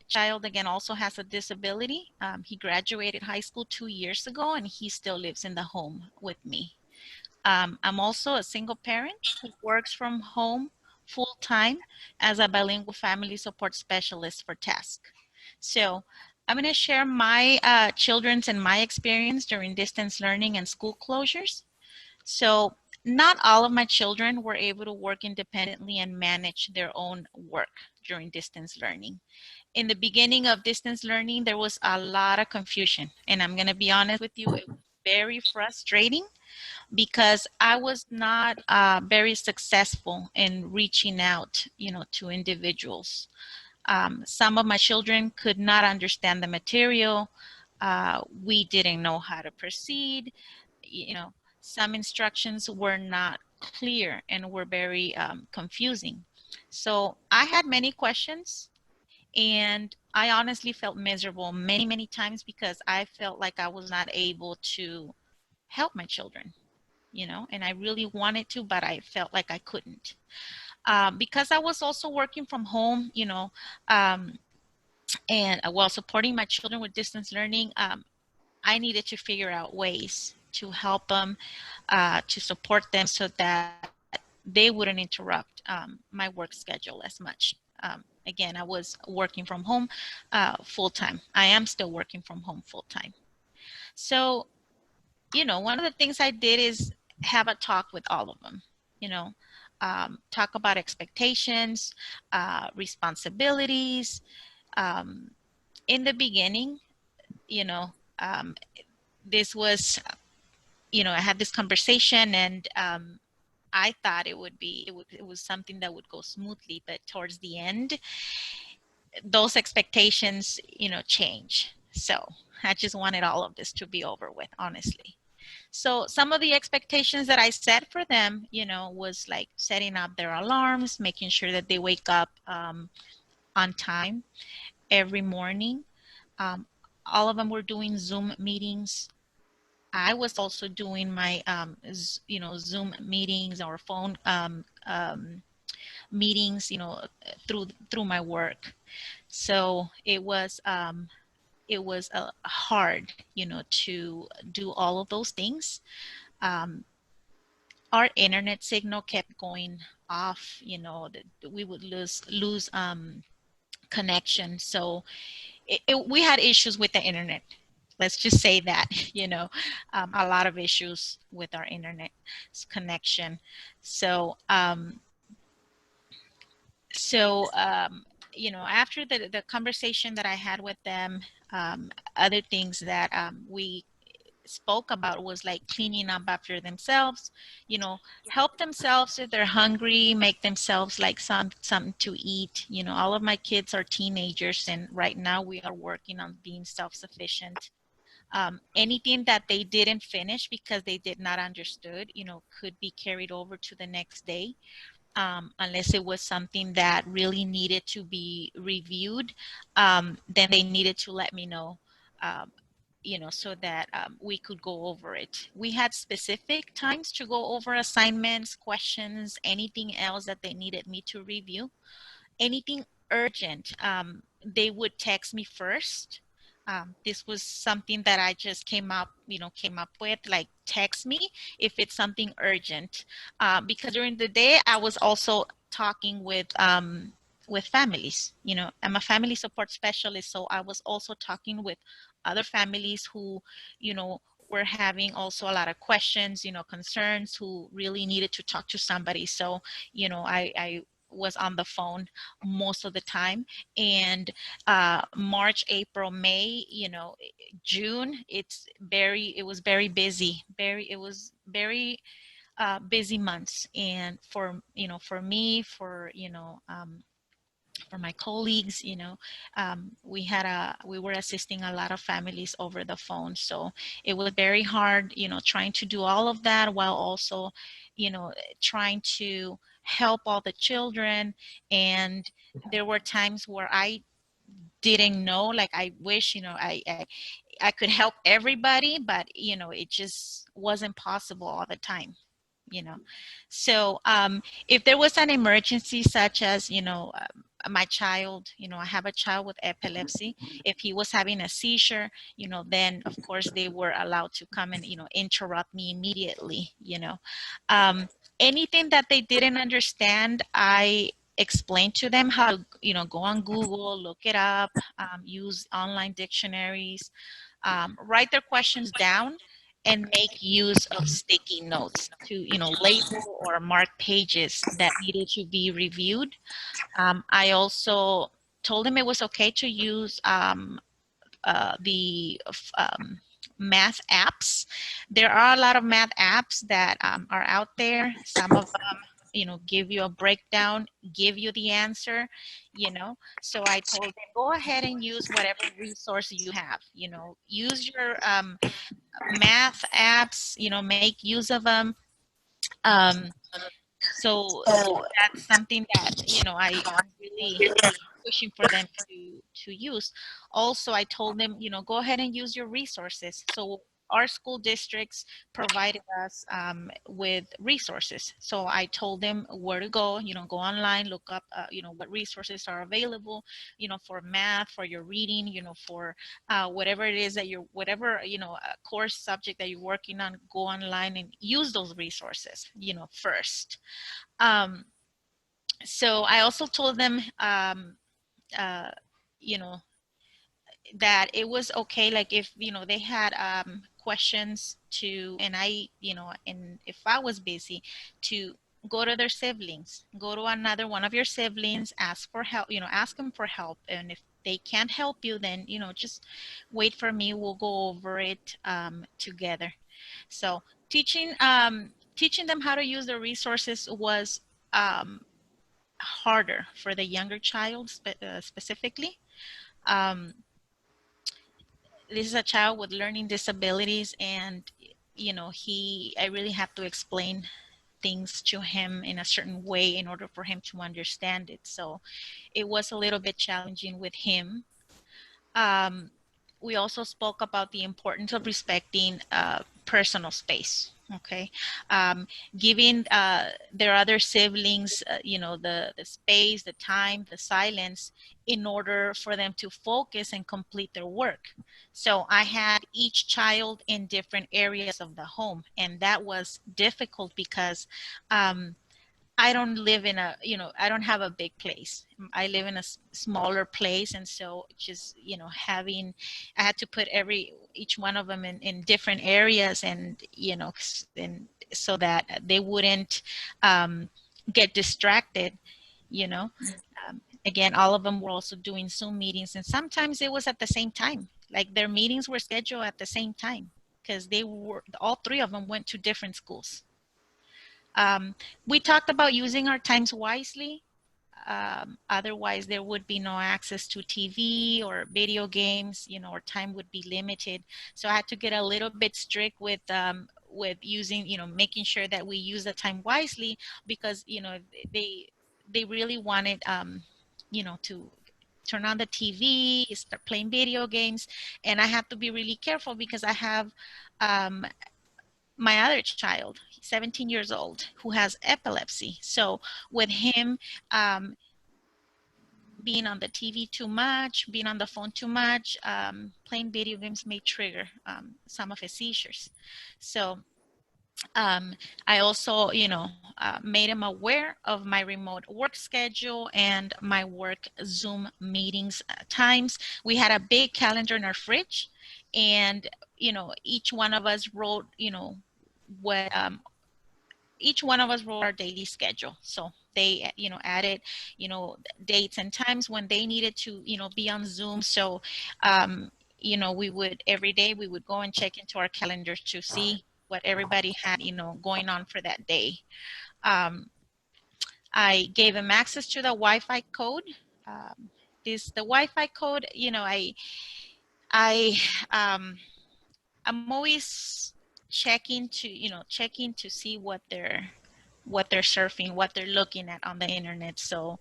child, again, also has a disability. He graduated high school 2 years ago, and he still lives in the home with me. I'm also a single parent who works from home full-time as a bilingual family support specialist for TASK. So I'm going to share my children's and my experience during distance learning and school closures. So not all of my children were able to work independently and manage their own work during distance learning. In the beginning of distance learning, there was a lot of confusion. And I'm going to be honest with you, it was very frustrating because I was not very successful in reaching out, to individuals. Some of my children could not understand the material. We didn't know how to proceed. Some instructions were not clear and were very confusing. So I had many questions, and I honestly felt miserable many, many times because I felt like I was not able to help my children, and I really wanted to, but I felt like I couldn't. Because I was also working from home, and while supporting my children with distance learning, I needed to figure out ways to help them, to support them so that they wouldn't interrupt my work schedule as much. Again, I was working from home full-time. I am still working from home full-time. So, one of the things I did is have a talk with all of them, talk about expectations, responsibilities, in the beginning, this was, I had this conversation, and I thought it was something that would go smoothly, but towards the end, those expectations, change. So I just wanted all of this to be over with, honestly. So some of the expectations that I set for them, was like setting up their alarms, making sure that they wake up on time every morning. Um, all of them were doing Zoom meetings. I was also doing my, Zoom meetings or phone meetings, through my work. So it was hard, to do all of those things. Um, our internet signal kept going off. We would lose connection. So we had issues with the internet. Let's just say that, a lot of issues with our internet connection. So, after the conversation that I had with them, other things that we spoke about was like cleaning up after themselves, help themselves if they're hungry, make themselves like something to eat. All of my kids are teenagers, and right now we are working on being self-sufficient. Anything that they didn't finish because they did not understood, could be carried over to the next day. Unless it was something that really needed to be reviewed, then they needed to let me know, um, so that we could go over it. We had specific times to go over assignments, questions, anything else that they needed me to review. Anything urgent, they would text me first. This was something that I just came up with, like text me if it's something urgent. Because during the day, I was also talking with families. I'm a family support specialist, so I was also talking with other families who, were having also a lot of questions, concerns, who really needed to talk to somebody. So, I was on the phone most of the time. And March, April, May, June, it was very busy. It was very busy months. And for me, for my colleagues, we were assisting a lot of families over the phone. So it was very hard, trying to do all of that while also, trying to help all the children. And there were times where I didn't know, like I wish, I could help everybody, but it just wasn't possible all the time. you know so if there was an emergency, such as my child, I have a child with epilepsy. If he was having a seizure, then of course they were allowed to come and interrupt me immediately. Anything that they didn't understand, I explained to them how to go on Google, look it up, use online dictionaries, write their questions down, and make use of sticky notes to label or mark pages that needed to be reviewed. I also told them it was okay to use the math apps. There are a lot of math apps that are out there. Some of them give you a breakdown, give you the answer. So I told them, go ahead and use whatever resource you have. Use your math apps, make use of them. Um, so that's something that I'm really pushing for them to use. Also, I told them, go ahead and use your resources. So our school districts provided us with resources. So I told them where to go, go online, look up, what resources are available, for math, for your reading, for whatever it is that whatever, course subject that you're working on, go online and use those resources, first. So I also told them, uh, you know, that it was okay, like if they had questions to, and I and if I was busy, to go to their siblings, go to another one of your siblings, ask for help, ask them for help. And if they can't help you, then, just wait for me. We'll go over it together. So teaching them how to use the resources was harder for the younger child specifically. Um, this is a child with learning disabilities, and I really have to explain things to him in a certain way in order for him to understand it. So it was a little bit challenging with him. Um, we also spoke about the importance of respecting personal space. Okay, giving their other siblings, the space, the time, the silence, in order for them to focus and complete their work. So I had each child in different areas of the home, and that was difficult because I don't live in I don't have a big place. I live in a smaller place. And so just, I had to put each one of them in different areas, and, and so that they wouldn't get distracted, you know. Again, all of them were also doing Zoom meetings, and sometimes it was at the same time. Like their meetings were scheduled at the same time because all three of them went to different schools. We talked about using our times wisely. Otherwise, there would be no access to TV or video games. Our time would be limited. So I had to get a little bit strict with using, making sure that we use the time wisely, because they really wanted, to turn on the TV, start playing video games, and I have to be really careful because I have my other child, 17 years old, who has epilepsy. So with him being on the TV too much, being on the phone too much, playing video games may trigger some of his seizures. So I also, made him aware of my remote work schedule and my work Zoom meetings times. We had a big calendar in our fridge, and, each one of us wrote, what each one of us wrote our daily schedule. So they, added, dates and times when they needed to, be on Zoom. So, we would, every day we would go and check into our calendars to see what everybody had, going on for that day. I gave them access to the Wi-Fi code. The Wi-Fi code, I, I'm always checking to see what they're surfing, what they're looking at on the internet. So,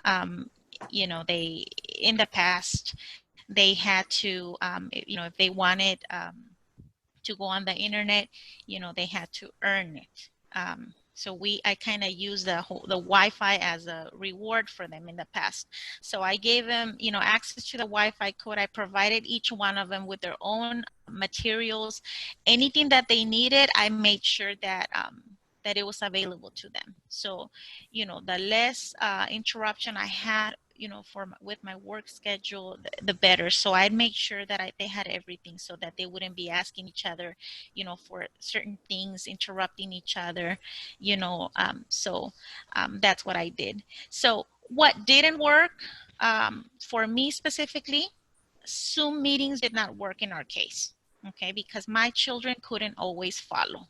they, in the past, they had to, if they wanted to go on the internet, they had to earn it. So I kind of used the Wi-Fi as a reward for them in the past. So I gave them, access to the Wi-Fi code. I provided each one of them with their own materials. Anything that they needed, I made sure that that it was available to them. So, the less interruption I had, with my work schedule, the better. So I'd make sure that they had everything, so that they wouldn't be asking each other, for certain things, interrupting each other, that's what I did. So what didn't work for me specifically, Zoom meetings did not work in our case, okay, because my children couldn't always follow.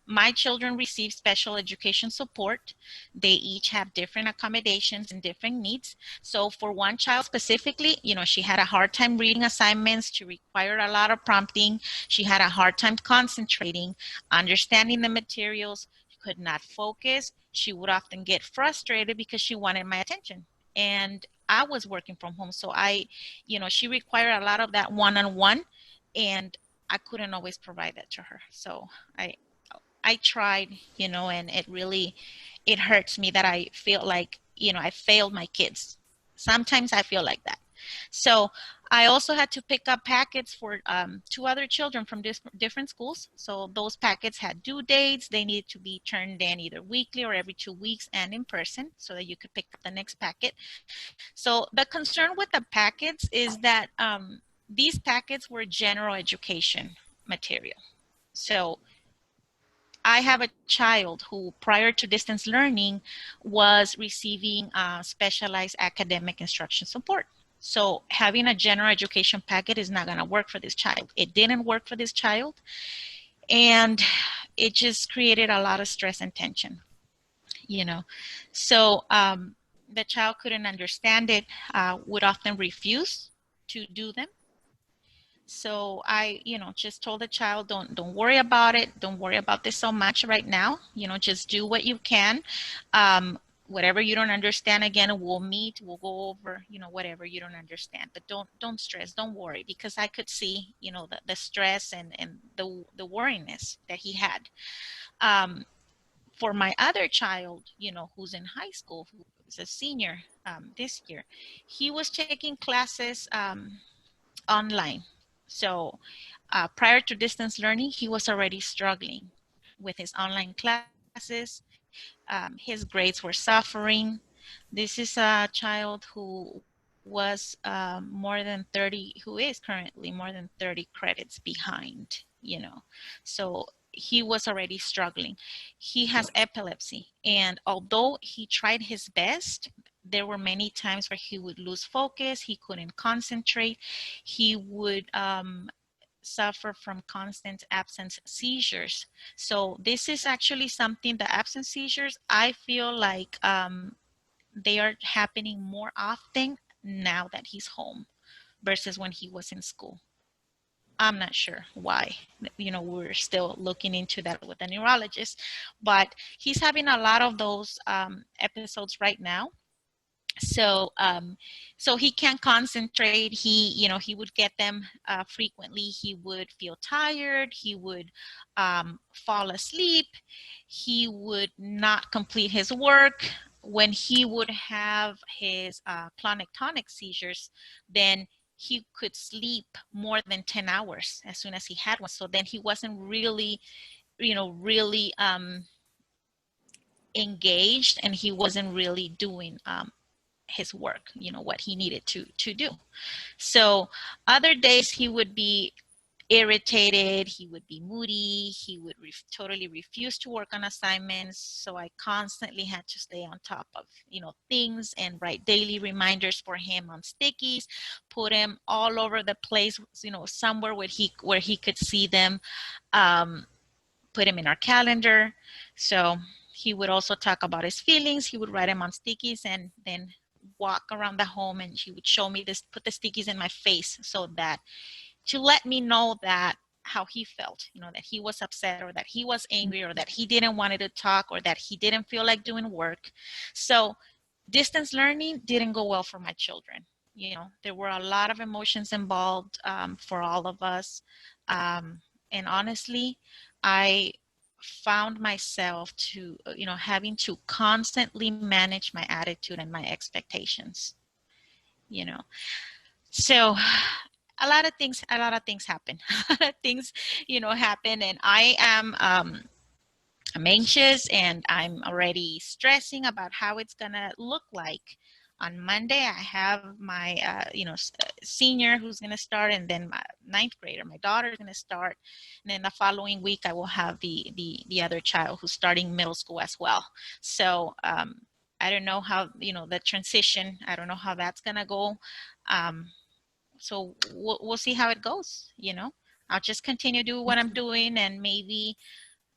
My children receive special education support. They each have different accommodations and different needs. So for one child specifically, she had a hard time reading assignments. She required a lot of prompting. She had a hard time concentrating, understanding the materials. She could not focus. She would often get frustrated because she wanted my attention. And I was working from home. So she required a lot of that one-on-one, and I couldn't always provide that to her. So I tried, and it hurts me that I feel like, I failed my kids. Sometimes I feel like that. So I also had to pick up packets for two other children from different schools. So those packets had due dates. They needed to be turned in either weekly or every 2 weeks, and in person, so that you could pick up the next packet. So the concern with the packets is that these packets were general education material. So I have a child who, prior to distance learning, was receiving specialized academic instruction support. So having a general education packet is not going to work for this child. It didn't work for this child, and it just created a lot of stress and tension, you know. So the child couldn't understand it, would often refuse to do them. So I, just told the child, don't worry about it. Don't worry about this so much right now. Just do what you can. Whatever you don't understand, again, we'll meet, we'll go over, whatever you don't understand. But don't stress, don't worry, because I could see, the stress and the worriness that he had. For my other child, who's in high school, who's a senior this year, he was taking classes online. So prior to distance learning, he was already struggling with his online classes. His grades were suffering. This is a child who was more than 30, who is currently more than 30 credits behind, So he was already struggling. He has epilepsy. And although he tried his best, there were many times where he would lose focus. He couldn't concentrate. He would suffer from constant absence seizures. So this is actually something, the absence seizures, I feel like they are happening more often now that he's home versus when he was in school. I'm not sure why. We're still looking into that with the neurologist, but he's having a lot of those episodes right now. So so he can't concentrate. He would get them frequently. He would feel tired. He would fall asleep. He would not complete his work. When he would have his clonic-tonic seizures, then he could sleep more than 10 hours as soon as he had one. So then he wasn't really engaged, and he wasn't really doing his work, what he needed to do. So other days he would be irritated, he would be moody, he would totally refuse to work on assignments. So I constantly had to stay on top of, things and write daily reminders for him on stickies, put him all over the place, somewhere where he could see them, put him in our calendar. So he would also talk about his feelings. He would write them on stickies and then walk around the home, and she would show me this, put the stickies in my face, so that to let me know that how he felt, that he was upset, or that he was angry, or that he didn't want to talk, or that he didn't feel like doing work. So distance learning didn't go well for my children. There were a lot of emotions involved for all of us. And honestly, I found myself having to constantly manage my attitude and my expectations, so a lot of things happen. A lot of things happen, and I am I'm anxious, and I'm already stressing about how it's gonna look like. On Monday, I have my senior who's gonna start, and then my ninth grader, my daughter, is gonna start, and then the following week I will have the other child who's starting middle school as well. So I don't know how the transition. I don't know how that's gonna go. So we'll see how it goes. I'll just continue to do what I'm doing, and maybe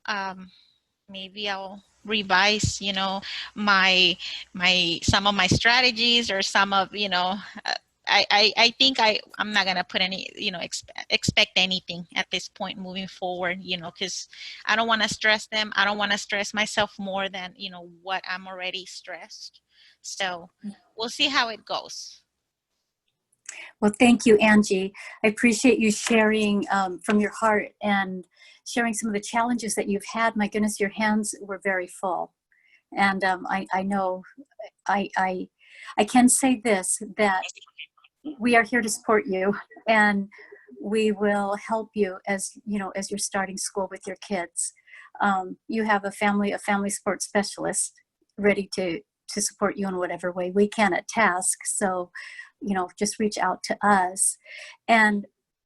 I'll revise, my some of my strategies, or some of, I think I'm not gonna put any, expect anything at this point moving forward, because I don't want to stress them. I don't want to stress myself more than, what I'm already stressed. So we'll see how it goes. Well, thank you, Angie. I appreciate you sharing from your heart and sharing some of the challenges that you've had. My goodness, your hands were very full. And I know I can say this, that we are here to support you, and we will help you as you're starting school with your kids. You have a family support specialist ready to support you in whatever way we can at task. So just reach out to us. And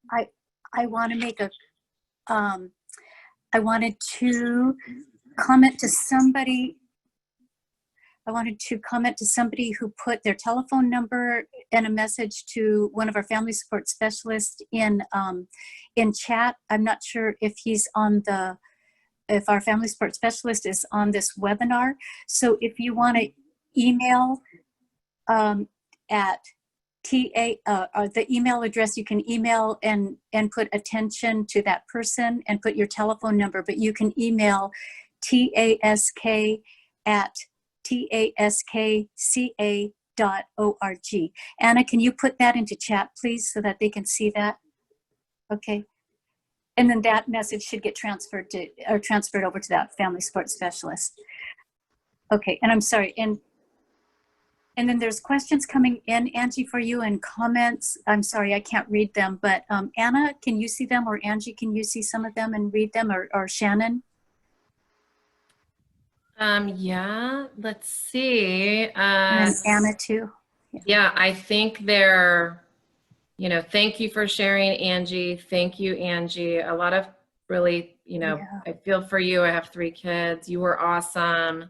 I want to make a I wanted to comment to somebody. I wanted to comment to somebody who put their telephone number and a message to one of our family support specialists in chat. I'm not sure if he's on the, if our family support specialist is on this webinar. So if you want to email at the email address, you can email and put attention to that person and put your telephone number, but you can email task@taskca.org. Anna, can you put that into chat, please, so that they can see that? Okay. And then that message should get transferred over to that family support specialist. Okay, and I'm sorry, and then there's questions coming in, Angie, for you, and comments. I'm sorry, I can't read them, but Anna, can you see them, or Angie, can you see some of them and read them, or Shannon? Yeah, let's see. And Anna too. Yeah, I think they're, thank you for sharing, Angie. Thank you, Angie. A lot of really, I feel for you. I have 3 kids. You were awesome.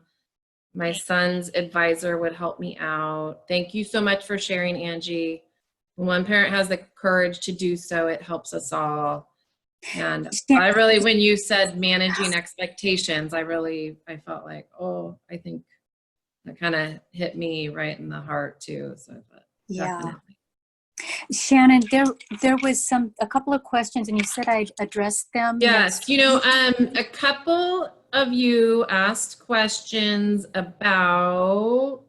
My son's advisor would help me out. Thank you so much for sharing, Angie. When one parent has the courage to do so, it helps us all. And I really, when you said managing expectations, I felt like, oh, I think that kind of hit me right in the heart too. So I thought, yeah. definitely. Shannon, there was a couple of questions, and you said I'd address them. Yes, a couple of you asked questions about,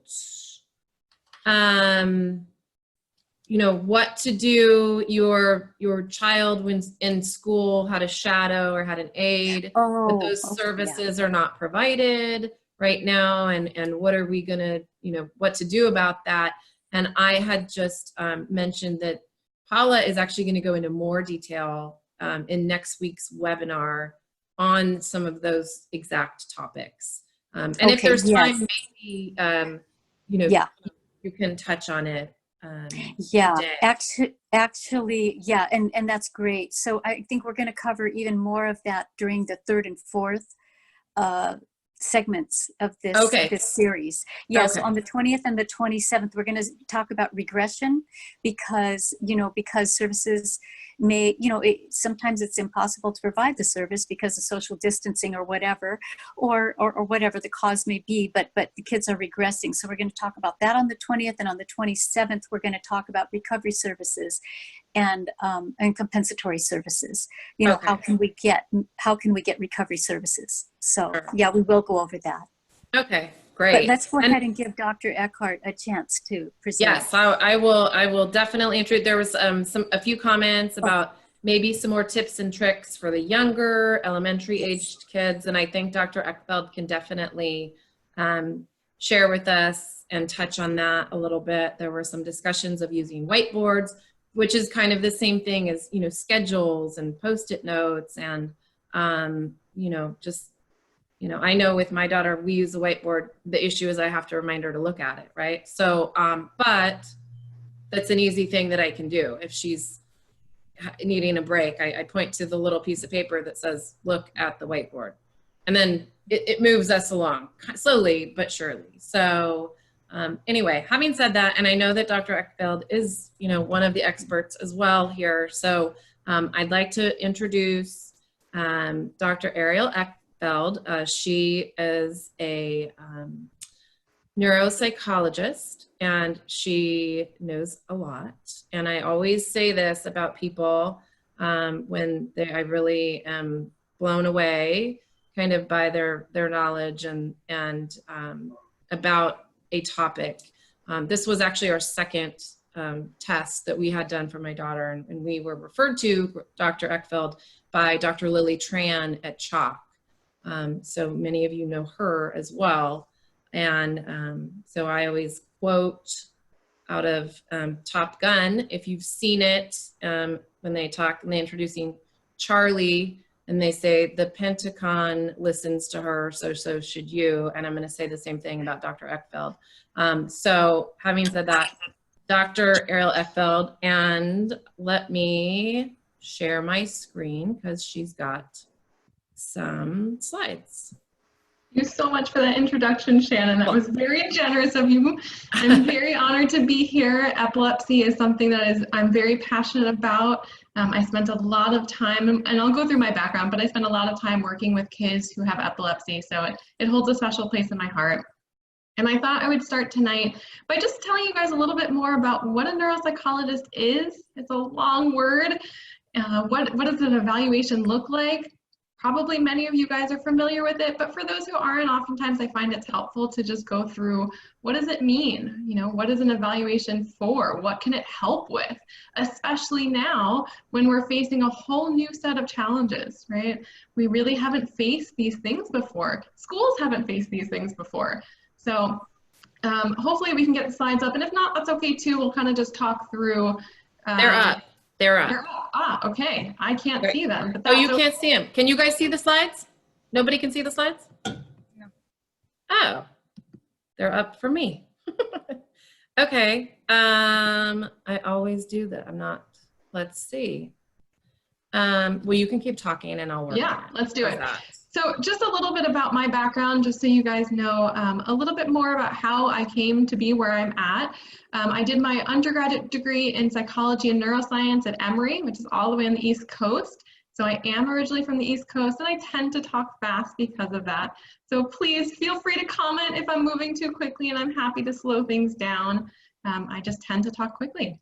what to do, your child when in school had a shadow or had an aid, but those services are not provided right now, and what are we gonna, what to do about that? And I had just mentioned that Paula is actually going to go into more detail in next week's webinar on some of those exact topics. And if there's time, maybe, you can touch on it. Today. Actually, yeah, and that's great. So I think we're going to cover even more of that during the 3rd and 4th segments of this series. Yes, on the 20th and the 27th, we're going to talk about regression, because services may, sometimes it's impossible to provide the service because of social distancing or whatever, or whatever the cause may be, but the kids are regressing. So we're going to talk about that on the 20th, and on the 27th, we're going to talk about recovery services and compensatory services. How can we get recovery services? So yeah, we will go over that. Okay, great. But let's go ahead and give Dr. Eckhart a chance to present. Yes, I will definitely introduce. There was a few comments about maybe some more tips and tricks for the younger elementary aged kids, and I think Dr. Eckfeld can definitely share with us and touch on that a little bit. There were some discussions of using whiteboards, which is kind of the same thing as, schedules and Post-it notes, and, I know with my daughter, we use the whiteboard. The issue is I have to remind her to look at it, right? So, but that's an easy thing that I can do. If she's needing a break, I point to the little piece of paper that says, look at the whiteboard. And then it moves us along slowly but surely. So anyway, having said that, and I know that Dr. Eckfeld is, one of the experts as well here. So I'd like to introduce Dr. Ariel Eckfeld. She is a neuropsychologist, and she knows a lot. And I always say this about people when I really am blown away kind of by their knowledge and about a topic. This was actually our second test that we had done for my daughter, and we were referred to Dr. Eckfeld by Dr. Lily Tran at CHOC. So many of you know her as well. And so I always quote out of Top Gun, if you've seen it, when they're introducing Charlie, and they say, the Pentagon listens to her, so should you. And I'm going to say the same thing about Dr. Eckfeld. So having said that, Dr. Ariel Eckfeld, and let me share my screen because she's got some slides. Thank you so much for that introduction, Shannon. That was very generous of you. I'm very honored to be here. Epilepsy is something that I'm very passionate about. I spent a lot of time, and I'll go through my background, but I spent a lot of time working with kids who have epilepsy, so it holds a special place in my heart. And I thought I would start tonight by just telling you guys a little bit more about what a neuropsychologist is. It's a long word. What does an evaluation look like? Probably many of you guys are familiar with it, but for those who aren't, oftentimes I find it's helpful to just go through, what does it mean? You know, what is an evaluation for? What can it help with? Especially now when we're facing a whole new set of challenges, right? We really haven't faced these things before. Schools haven't faced these things before. So hopefully we can get the slides up, and if not, that's okay too. We'll kind of just talk through. They're up. They're up. They're up. Ah, okay. I can't see them. But Oh, you can't see them. Can you guys see the slides? Nobody can see the slides? No. Oh, they're up for me. Okay. I always do that. I'm not. Let's see. Well, you can keep talking and I'll work. Yeah, on it. let's do How's it. that? So just a little bit about my background, just so you guys know a little bit more about how I came to be where I'm at. I did my undergraduate degree in psychology and neuroscience at Emory, which is all the way on the East Coast. So I am originally from the East Coast, and I tend to talk fast because of that. So please feel free to comment if I'm moving too quickly, and I'm happy to slow things down. I just tend to talk quickly.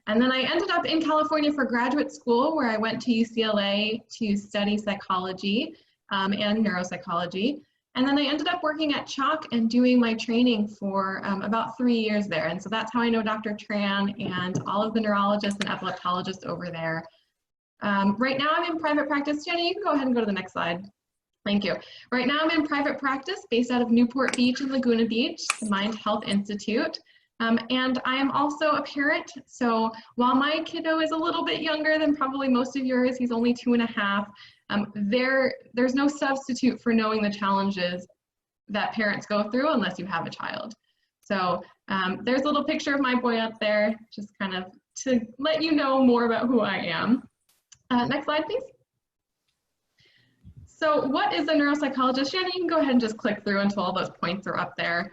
And then I ended up in California for graduate school, where I went to UCLA to study psychology and neuropsychology. And then I ended up working at CHOC and doing my training for about 3 years there. And so that's how I know Dr. Tran and all of the neurologists and epileptologists over there. Right now I'm in private practice. Jenny, you can go ahead and go to the next slide. Thank you. Right now I'm in private practice based out of Newport Beach and Laguna Beach, the Mind Health Institute. And I am also a parent, so while my kiddo is a little bit younger than probably most of yours, he's only 2.5, there's no substitute for knowing the challenges that parents go through unless you have a child. So there's a little picture of my boy up there, just kind of to let you know more about who I am. Next slide, please. So what is a neuropsychologist? Shannon, you can go ahead and just click through until all those points are up there.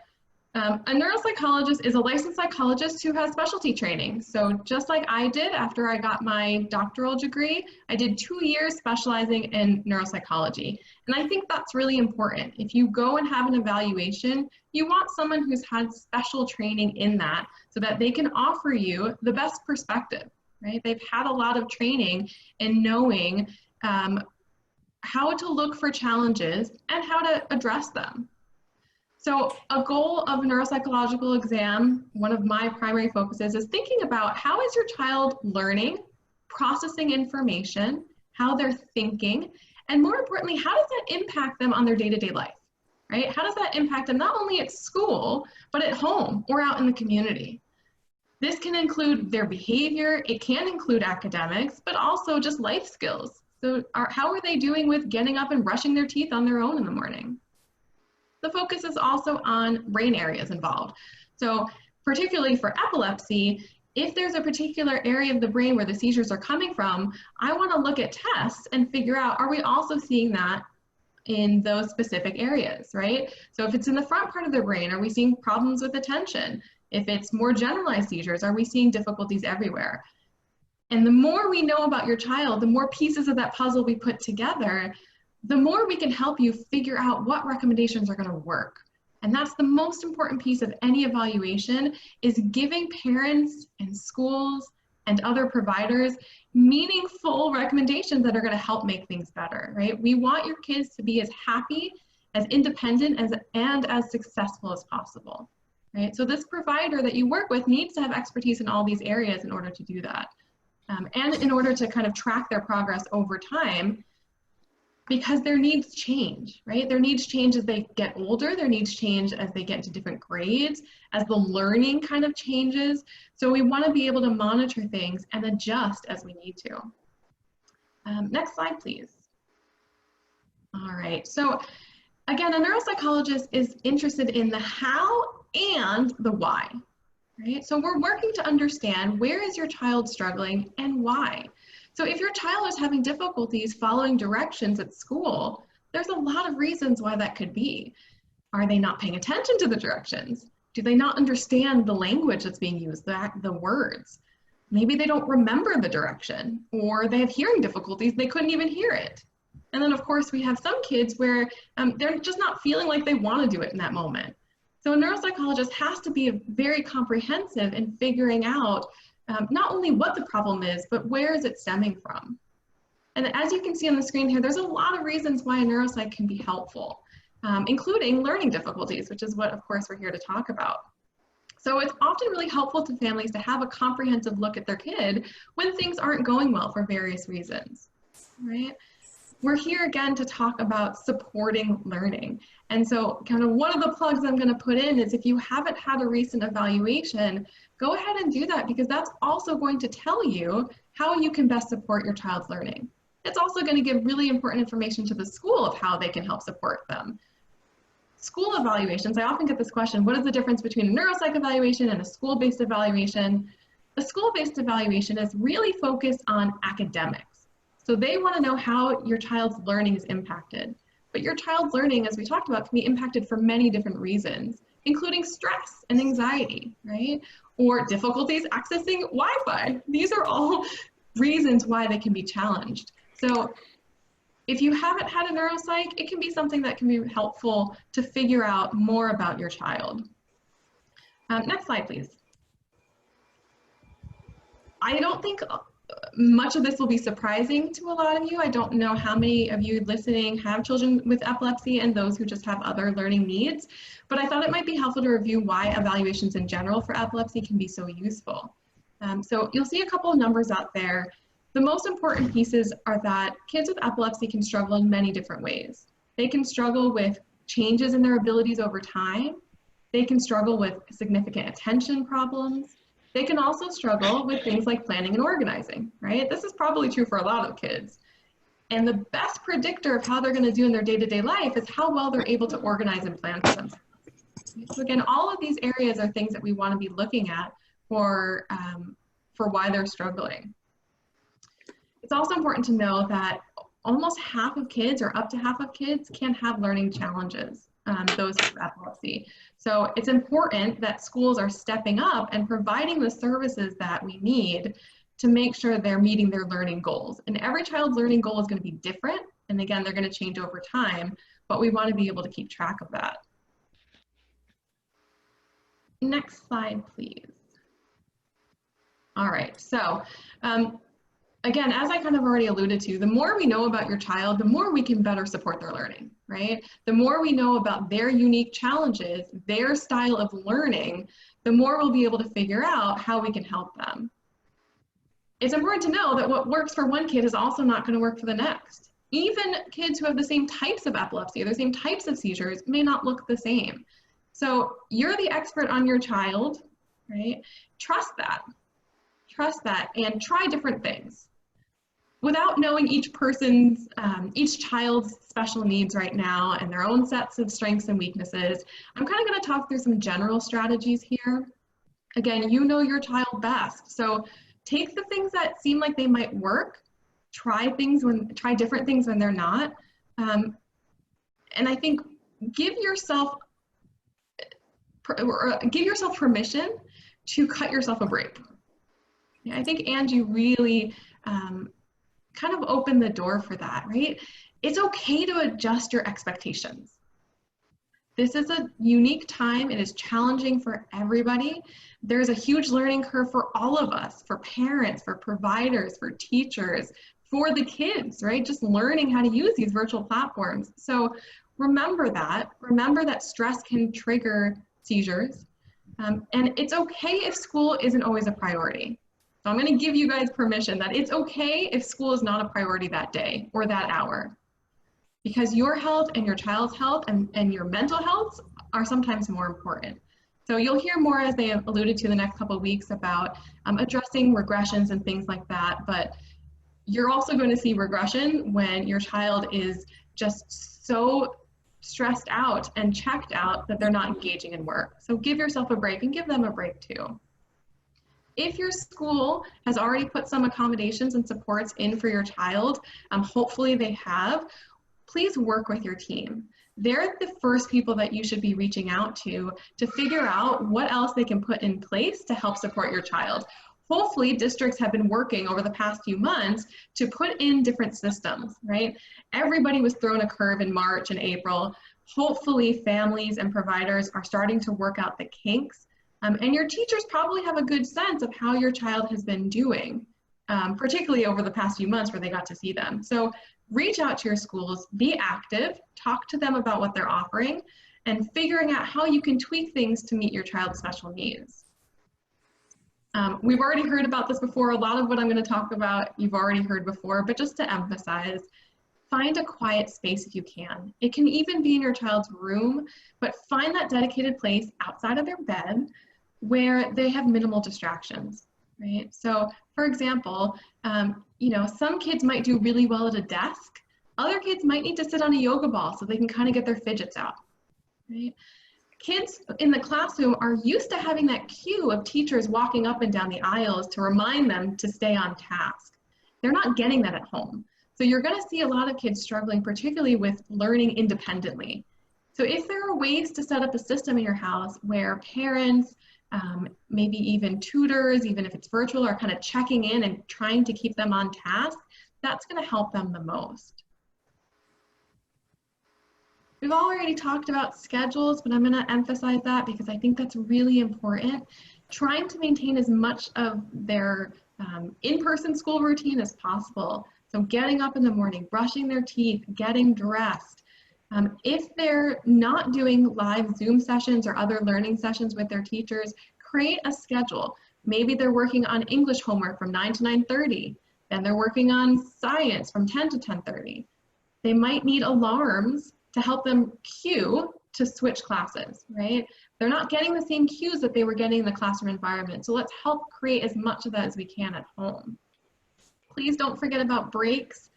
A neuropsychologist is a licensed psychologist who has specialty training. So just like I did after I got my doctoral degree, I did 2 years specializing in neuropsychology. And I think that's really important. If you go and have an evaluation, you want someone who's had special training in that so that they can offer you the best perspective, right? They've had a lot of training in knowing how to look for challenges and how to address them. So a goal of a neuropsychological exam, one of my primary focuses, is thinking about how is your child learning, processing information, how they're thinking, and more importantly, how does that impact them on their day-to-day life, right? How does that impact them not only at school, but at home or out in the community? This can include their behavior, it can include academics, but also just life skills. So how are they doing with getting up and brushing their teeth on their own in the morning? The focus is also on brain areas involved. So particularly for epilepsy, if there's a particular area of the brain where the seizures are coming from, I want to look at tests and figure out, are we also seeing that in those specific areas, right? So if it's in the front part of the brain, are we seeing problems with attention? If it's more generalized seizures, are we seeing difficulties everywhere? And the more we know about your child, the more pieces of that puzzle we put together, the more we can help you figure out what recommendations are going to work. And that's the most important piece of any evaluation, is giving parents and schools and other providers meaningful recommendations that are going to help make things better, right? We want your kids to be as happy, as independent, and as successful as possible, right? So this provider that you work with needs to have expertise in all these areas in order to do that. And in order to kind of track their progress over time, because their needs change, right? Their needs change as they get older, their needs change as they get into different grades, as the learning kind of changes. So we want to be able to monitor things and adjust as we need to. Next slide, please. All right, so again, a neuropsychologist is interested in the how and the why, right? So we're working to understand, where is your child struggling and why? So if your child is having difficulties following directions at school, there's a lot of reasons why that could be. Are they not paying attention to the directions? Do they not understand the language that's being used, the words? Maybe they don't remember the direction, or they have hearing difficulties, they couldn't even hear it. And then of course we have some kids where they're just not feeling like they want to do it in that moment. So a neuropsychologist has to be very comprehensive in figuring out not only what the problem is, but where is it stemming from. And as you can see on the screen here, there's a lot of reasons why a neuropsych can be helpful, including learning difficulties, which is what of course we're here to talk about. So it's often really helpful to families to have a comprehensive look at their kid when things aren't going well for various reasons, right? We're here again to talk about supporting learning. And so kind of one of the plugs I'm going to put in is if you haven't had a recent evaluation, go ahead and do that, because that's also going to tell you how you can best support your child's learning. It's also going to give really important information to the school of how they can help support them. School evaluations, I often get this question, what is the difference between a neuropsych evaluation and a school-based evaluation? A school-based evaluation is really focused on academics. So they want to know how your child's learning is impacted. But your child's learning, as we talked about, can be impacted for many different reasons, including stress and anxiety, right? Or difficulties accessing Wi-Fi. These are all reasons why they can be challenged. So if you haven't had a neuropsych, it can be something that can be helpful to figure out more about your child. Next slide, please. I don't think much of this will be surprising to a lot of you. I don't know how many of you listening have children with epilepsy and those who just have other learning needs, but I thought it might be helpful to review why evaluations in general for epilepsy can be so useful. So you'll see a couple of numbers out there. The most important pieces are that kids with epilepsy can struggle in many different ways. They can struggle with changes in their abilities over time. They can struggle with significant attention problems. They can also struggle with things like planning and organizing, right? This is probably true for a lot of kids. And the best predictor of how they're going to do in their day-to-day life is how well they're able to organize and plan for themselves. So again, all of these areas are things that we want to be looking at for why they're struggling. It's also important to know that almost half of kids, or up to half of kids, can have learning challenges, those with epilepsy. So it's important that schools are stepping up and providing the services that we need to make sure they're meeting their learning goals. And every child's learning goal is going to be different. And again, they're going to change over time, but we want to be able to keep track of that. Next slide, please. All right, so again, as I kind of already alluded to, the more we know about your child, the more we can better support their learning, right? The more we know about their unique challenges, their style of learning, the more we'll be able to figure out how we can help them. It's important to know that what works for one kid is also not going to work for the next. Even kids who have the same types of epilepsy or the same types of seizures may not look the same. So you're the expert on your child, right? Trust that and try different things. Without knowing each person's, each child's special needs right now and their own sets of strengths and weaknesses, I'm kind of going to talk through some general strategies here. Again, you know your child best, so take the things that seem like they might work, try different things when they're not, and I think give yourself permission to cut yourself a break. I think Angie really kind of opened the door for that, right? It's okay to adjust your expectations. This is a unique time. It is challenging for everybody. There's a huge learning curve for all of us, for parents, for providers, for teachers, for the kids, right? Just learning how to use these virtual platforms. So remember that stress can trigger seizures. And it's okay if school isn't always a priority. So I'm going to give you guys permission that it's okay if school is not a priority that day or that hour, because your health and your child's health and your mental health are sometimes more important. So you'll hear more, as they alluded to, the next couple of weeks about addressing regressions and things like that, but you're also going to see regression when your child is just so stressed out and checked out that they're not engaging in work. So give yourself a break and give them a break too. if your school has already put some accommodations and supports in for your child, hopefully they have, please work with your team. They're the first people that you should be reaching out to figure out what else they can put in place to help support your child. Hopefully districts have been working over the past few months to put in different systems, right? Everybody was thrown a curve in March and April. Hopefully families and providers are starting to work out the kinks. And your teachers probably have a good sense of how your child has been doing, particularly over the past few months where they got to see them. So reach out to your schools, be active, talk to them about what they're offering, and figuring out how you can tweak things to meet your child's special needs. We've already heard about this before. A lot of what I'm going to talk about you've already heard before, but just to emphasize, find a quiet space if you can. It can even be in your child's room, but find that dedicated place outside of their bed where they have minimal distractions, right? So for example, you know, some kids might do really well at a desk. Other kids might need to sit on a yoga ball so they can kind of get their fidgets out, right? Kids in the classroom are used to having that cue of teachers walking up and down the aisles to remind them to stay on task. They're not getting that at home. So you're going to see a lot of kids struggling, particularly with learning independently. So if there are ways to set up a system in your house where parents, maybe even tutors, even if it's virtual, are kind of checking in and trying to keep them on task, that's going to help them the most. We've already talked about schedules, but I'm going to emphasize that because I think that's really important. Trying to maintain as much of their in-person school routine as possible. So getting up in the morning, brushing their teeth, getting dressed. If they're not doing live Zoom sessions or other learning sessions with their teachers, create a schedule. Maybe they're working on English homework from 9 to 9:30, then they're working on science from 10 to 10:30. They might need alarms to help them cue to switch classes, right? They're not getting the same cues that they were getting in the classroom environment. So let's help create as much of that as we can at home. Please don't forget about breaks.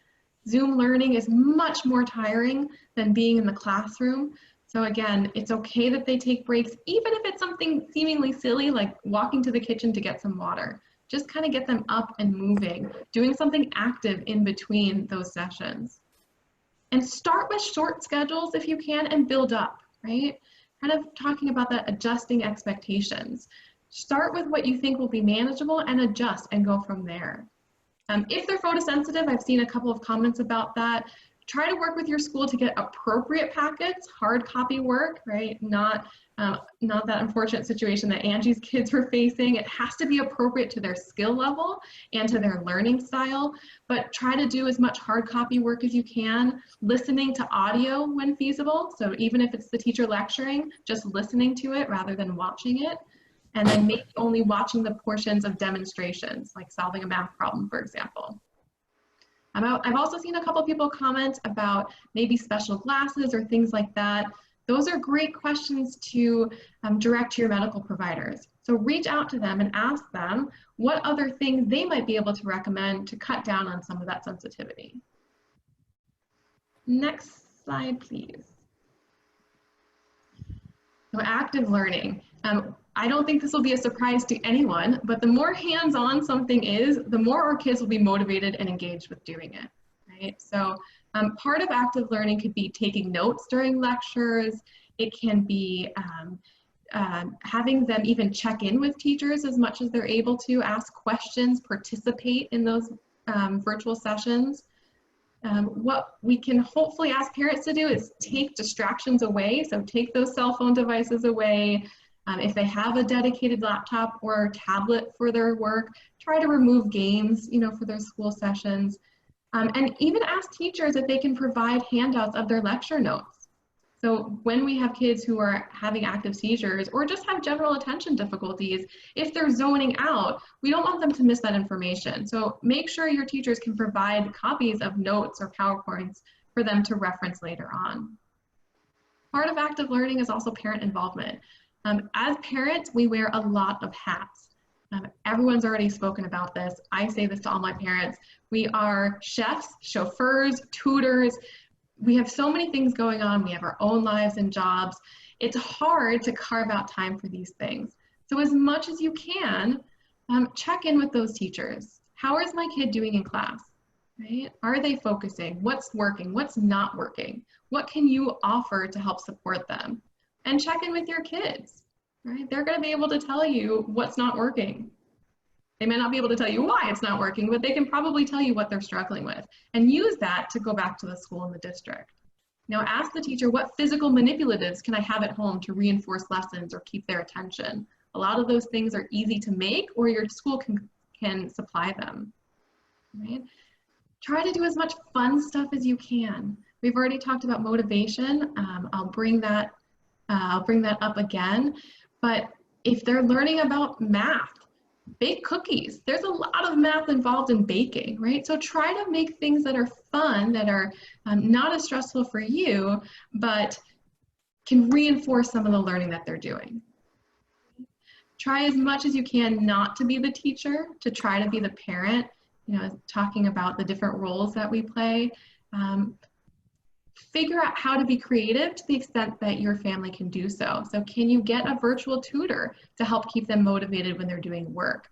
Zoom learning is much more tiring than being in the classroom. So again, it's okay that they take breaks, even if it's something seemingly silly like walking to the kitchen to get some water. Just kind of get them up and moving, doing something active in between those sessions. And start with short schedules if you can and build up, right? Kind of talking about that adjusting expectations. Start with what you think will be manageable and adjust and go from there. If they're photosensitive, I've seen a couple of comments about that. Try to work with your school to get appropriate packets, hard copy work, right? Not that unfortunate situation that Angie's kids were facing. It has to be appropriate to their skill level and to their learning style, but try to do as much hard copy work as you can, listening to audio when feasible. So even if it's the teacher lecturing, just listening to it rather than watching it. And then maybe only watching the portions of demonstrations, like solving a math problem, for example. I've also seen a couple people comment about maybe special glasses or things like that. Those are great questions to direct to your medical providers. So reach out to them and ask them what other things they might be able to recommend to cut down on some of that sensitivity. Next slide, please. So active learning. I don't think this will be a surprise to anyone, but the more hands-on something is, the more our kids will be motivated and engaged with doing it, right? So part of active learning could be taking notes during lectures. It can be having them even check in with teachers as much as they're able to, ask questions, participate in those virtual sessions. What we can hopefully ask parents to do is take distractions away. So take those cell phone devices away. If they have a dedicated laptop or tablet for their work, try to remove games, for their school sessions. And even ask teachers if they can provide handouts of their lecture notes. So when we have kids who are having active seizures or just have general attention difficulties, if they're zoning out, we don't want them to miss that information. So make sure your teachers can provide copies of notes or PowerPoints for them to reference later on. Part of active learning is also parent involvement. As parents, we wear a lot of hats. Everyone's already spoken about this. I say this to all my parents. We are chefs, chauffeurs, tutors. We have so many things going on. We have our own lives and jobs. It's hard to carve out time for these things. So as much as you can, check in with those teachers. How is my kid doing in class? Right? Are they focusing? What's working? What's not working? What can you offer to help support them? And check in with your kids, right? They're going to be able to tell you what's not working. They may not be able to tell you why it's not working, but they can probably tell you what they're struggling with and use that to go back to the school and the district. Now ask the teacher, what physical manipulatives can I have at home to reinforce lessons or keep their attention? A lot of those things are easy to make, or your school can supply them, right? Try to do as much fun stuff as you can. We've already talked about motivation. I'll bring that up again. But if they're learning about math, bake cookies. There's a lot of math involved in baking, right? So try to make things that are fun, that are not as stressful for you, but can reinforce some of the learning that they're doing. Try as much as you can not to be the teacher, to try to be the parent. You know, talking about the different roles that we play. Figure out how to be creative to the extent that your family can do so. So can you get a virtual tutor to help keep them motivated when they're doing work?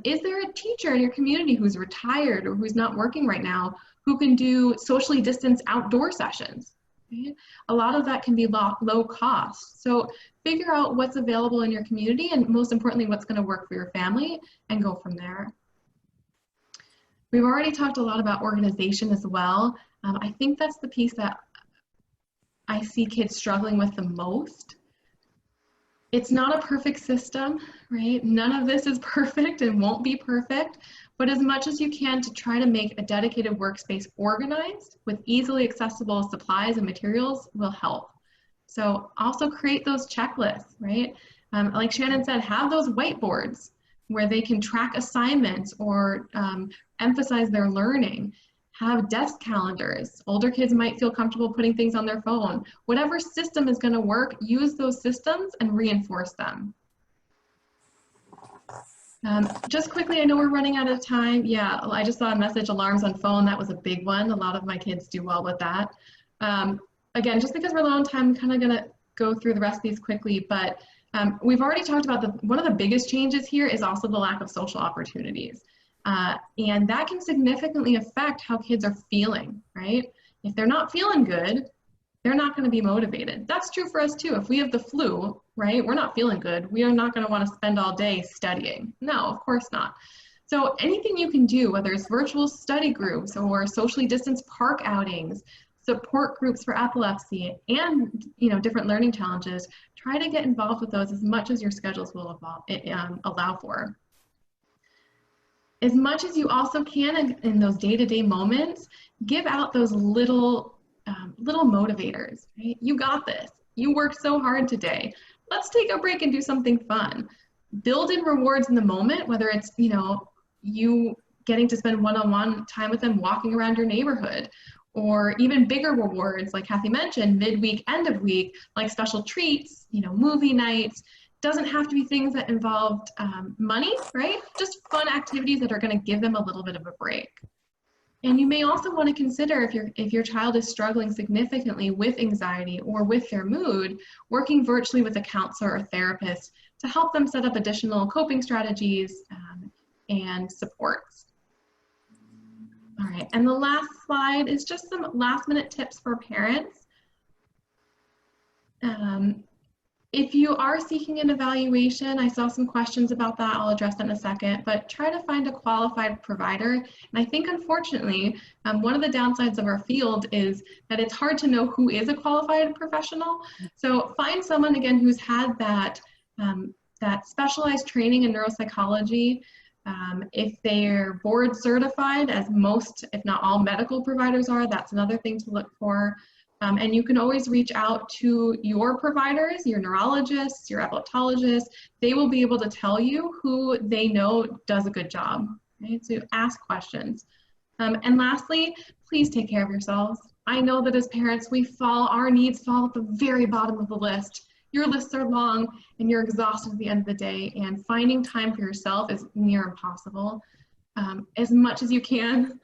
Is there a teacher in your community who's retired or who's not working right now who can do socially distanced outdoor sessions? Right? A lot of that can be low cost. So figure out what's available in your community, and most importantly, what's going to work for your family, and go from there. We've already talked a lot about organization as well. I think that's the piece that I see kids struggling with the most. It's not a perfect system, right? None of this is perfect and won't be perfect, but as much as you can to try to make a dedicated workspace organized with easily accessible supplies and materials will help. So also create those checklists, right? Like Shannon said, have those whiteboards where they can track assignments or emphasize their learning. Have desk calendars. Older kids might feel comfortable putting things on their phone. Whatever system is going to work, use those systems and reinforce them. Just quickly, I know we're running out of time. Yeah, I just saw a message, alarms on phone. That was a big one. A lot of my kids do well with that. Again, just because we're low on time, I'm kind of going to go through the rest of these quickly, but we've already talked about one of the biggest changes here is also the lack of social opportunities. And that can significantly affect how kids are feeling, right? If they're not feeling good, they're not going to be motivated. That's true for us too. If we have the flu, right, we're not feeling good, we are not going to want to spend all day studying. No, of course not. So anything you can do, whether it's virtual study groups or socially distanced park outings, support groups for epilepsy, and different learning challenges, try to get involved with those as much as your schedules will allow for. As much as you also can in those day-to-day moments, give out those little motivators, right? You got this. You worked so hard today. Let's take a break and do something fun. Build in rewards in the moment, whether it's, you getting to spend one-on-one time with them walking around your neighborhood, or even bigger rewards, like Kathy mentioned, midweek, end of week, like special treats, movie nights. Doesn't have to be things that involved money, right? Just fun activities that are going to give them a little bit of a break. And you may also want to consider, if your child is struggling significantly with anxiety or with their mood, working virtually with a counselor or therapist to help them set up additional coping strategies and supports. All right, and the last slide is just some last-minute tips for parents. If you are seeking an evaluation, I saw some questions about that. I'll address that in a second, but try to find a qualified provider. And I think, unfortunately, one of the downsides of our field is that it's hard to know who is a qualified professional. So find someone, again, who's had that specialized training in neuropsychology. If they're board certified, as most, if not all, medical providers are, that's another thing to look for. And you can always reach out to your providers, your neurologists, your epileptologists. They will be able to tell you who they know does a good job, right? So ask questions. And lastly, please take care of yourselves. I know that as parents, our needs fall at the very bottom of the list. Your lists are long and you're exhausted at the end of the day, and finding time for yourself is near impossible. As much as you can,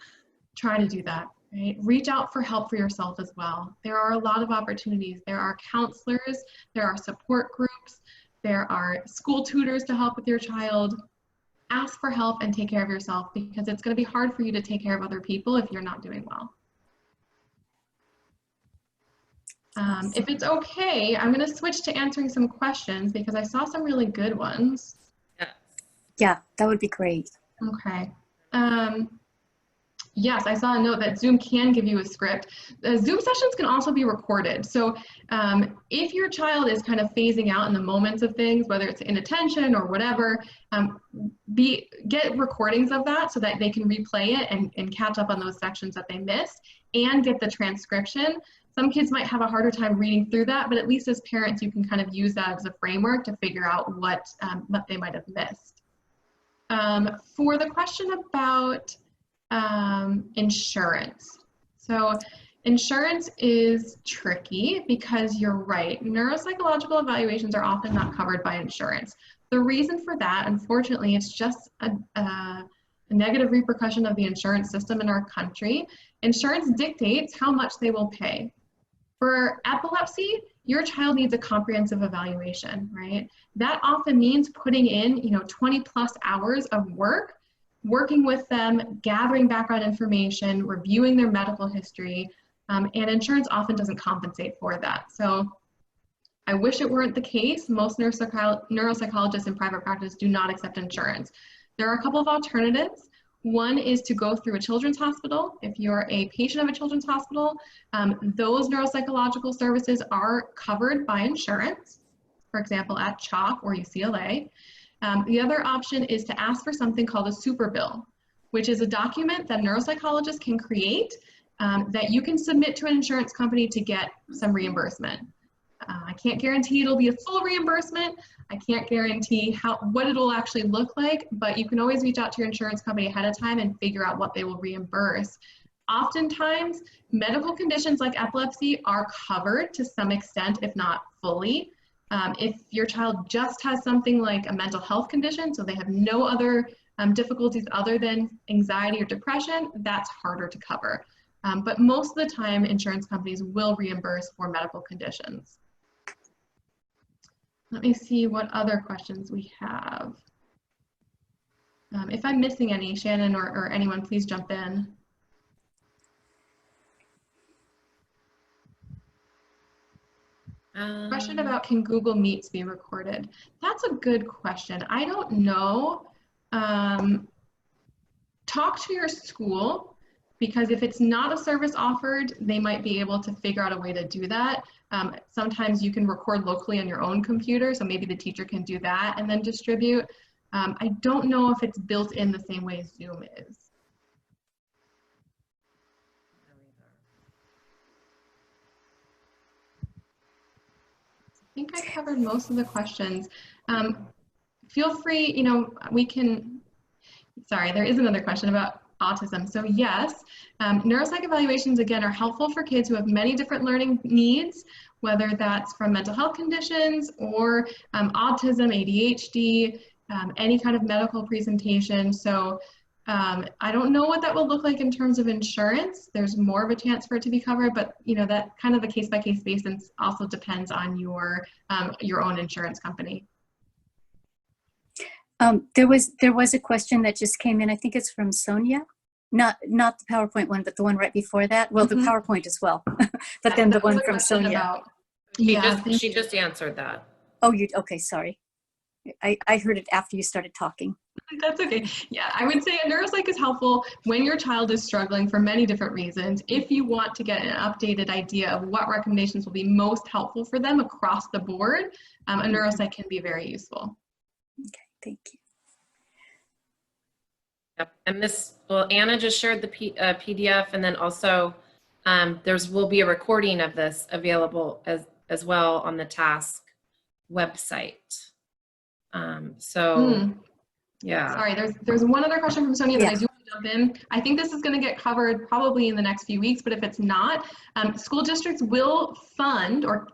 try to do that. Right? Reach out for help for yourself as well. There are a lot of opportunities. There are counselors, there are support groups, there are school tutors to help with your child. ask for help and take care of yourself, because it's going to be hard for you to take care of other people if you're not doing well. If it's okay, I'm going to switch to answering some questions because I saw some really good ones. Yeah, that would be great. Okay. Yes, I saw a note that Zoom can give you a script. Zoom sessions can also be recorded. So if your child is kind of phasing out in the moments of things, whether it's inattention or whatever, get recordings of that so that they can replay it and catch up on those sections that they missed and get the transcription. Some kids might have a harder time reading through that, but at least as parents, you can kind of use that as a framework to figure out what they might have missed. For the question about insurance. So insurance is tricky because you're right. Neuropsychological evaluations are often not covered by insurance. The reason for that, unfortunately, it's just a negative repercussion of the insurance system in our country. Insurance dictates how much they will pay. For epilepsy, your child needs a comprehensive evaluation, right? That often means putting in, 20 plus hours of work, working with them, gathering background information, reviewing their medical history, and insurance often doesn't compensate for that. So I wish it weren't the case. Most neuropsychologists in private practice do not accept insurance. There are a couple of alternatives. One is to go through a children's hospital. If you're a patient of a children's hospital, those neuropsychological services are covered by insurance, for example, at CHOP or UCLA. The other option is to ask for something called a super bill, which is a document that neuropsychologists can create that you can submit to an insurance company to get some reimbursement. I can't guarantee it'll be a full reimbursement. I can't guarantee what it'll actually look like, but you can always reach out to your insurance company ahead of time and figure out what they will reimburse. Oftentimes, medical conditions like epilepsy are covered to some extent, if not fully. If your child just has something like a mental health condition, so they have no other difficulties other than anxiety or depression, that's harder to cover. But most of the time, insurance companies will reimburse for medical conditions. Let me see what other questions we have. If I'm missing any, Shannon or anyone, please jump in. Question about, can Google Meets be recorded? That's a good question. I don't know. Talk to your school, because if it's not a service offered, they might be able to figure out a way to do that. Sometimes you can record locally on your own computer, so maybe the teacher can do that and then distribute. I don't know if it's built in the same way Zoom is. I think I covered most of the questions. Feel free, sorry, there is another question about autism. So yes, neuropsych evaluations, again, are helpful for kids who have many different learning needs, whether that's from mental health conditions or autism, ADHD, any kind of medical presentation. So I don't know what that will look like in terms of insurance. There's more of a chance for it to be covered, but that kind of a case-by-case basis also depends on your own insurance company. There was a question that just came in. I think it's from Sonia, not the PowerPoint one, but the one right before that. Well, the PowerPoint as well, but then the one from Sonia. She just answered that. Oh, okay, sorry. I heard it after you started talking. That's okay. Yeah, I would say a neuropsych is helpful when your child is struggling for many different reasons. If you want to get an updated idea of what recommendations will be most helpful for them across the board, a neuropsych can be very useful. Okay, thank you. Yep. And Anna just shared the PDF, and then also will be a recording of this available as well on the task website. Yeah. Sorry, there's one other question from Sonia that I do want to jump in. I think this is going to get covered probably in the next few weeks, but if it's not, school districts will fund or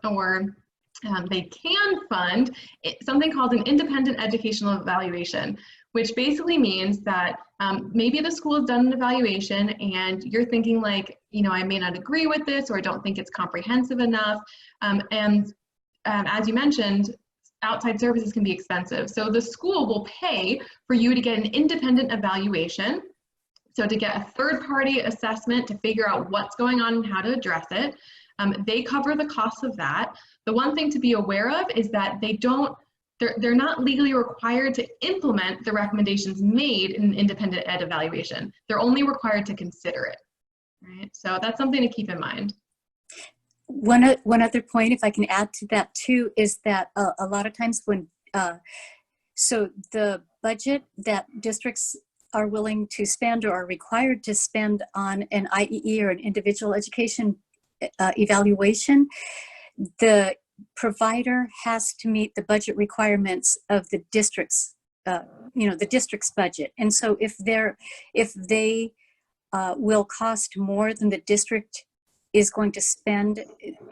they can fund something called an independent educational evaluation, which basically means that maybe the school has done an evaluation and you're thinking like, I may not agree with this, or I don't think it's comprehensive enough. As you mentioned, outside services can be expensive. So the school will pay for you to get an independent evaluation. So to get a third-party assessment to figure out what's going on and how to address it. They cover the cost of that. The one thing to be aware of is that they're not legally required to implement the recommendations made in an independent ed evaluation. They're only required to consider it, right? So that's something to keep in mind. One other point, if I can add to that too, is that a lot of times when, so the budget that districts are willing to spend or are required to spend on an IEE or an individual education evaluation, the provider has to meet the budget requirements of the district's, the district's budget. And so if they will cost more than the district is going to spend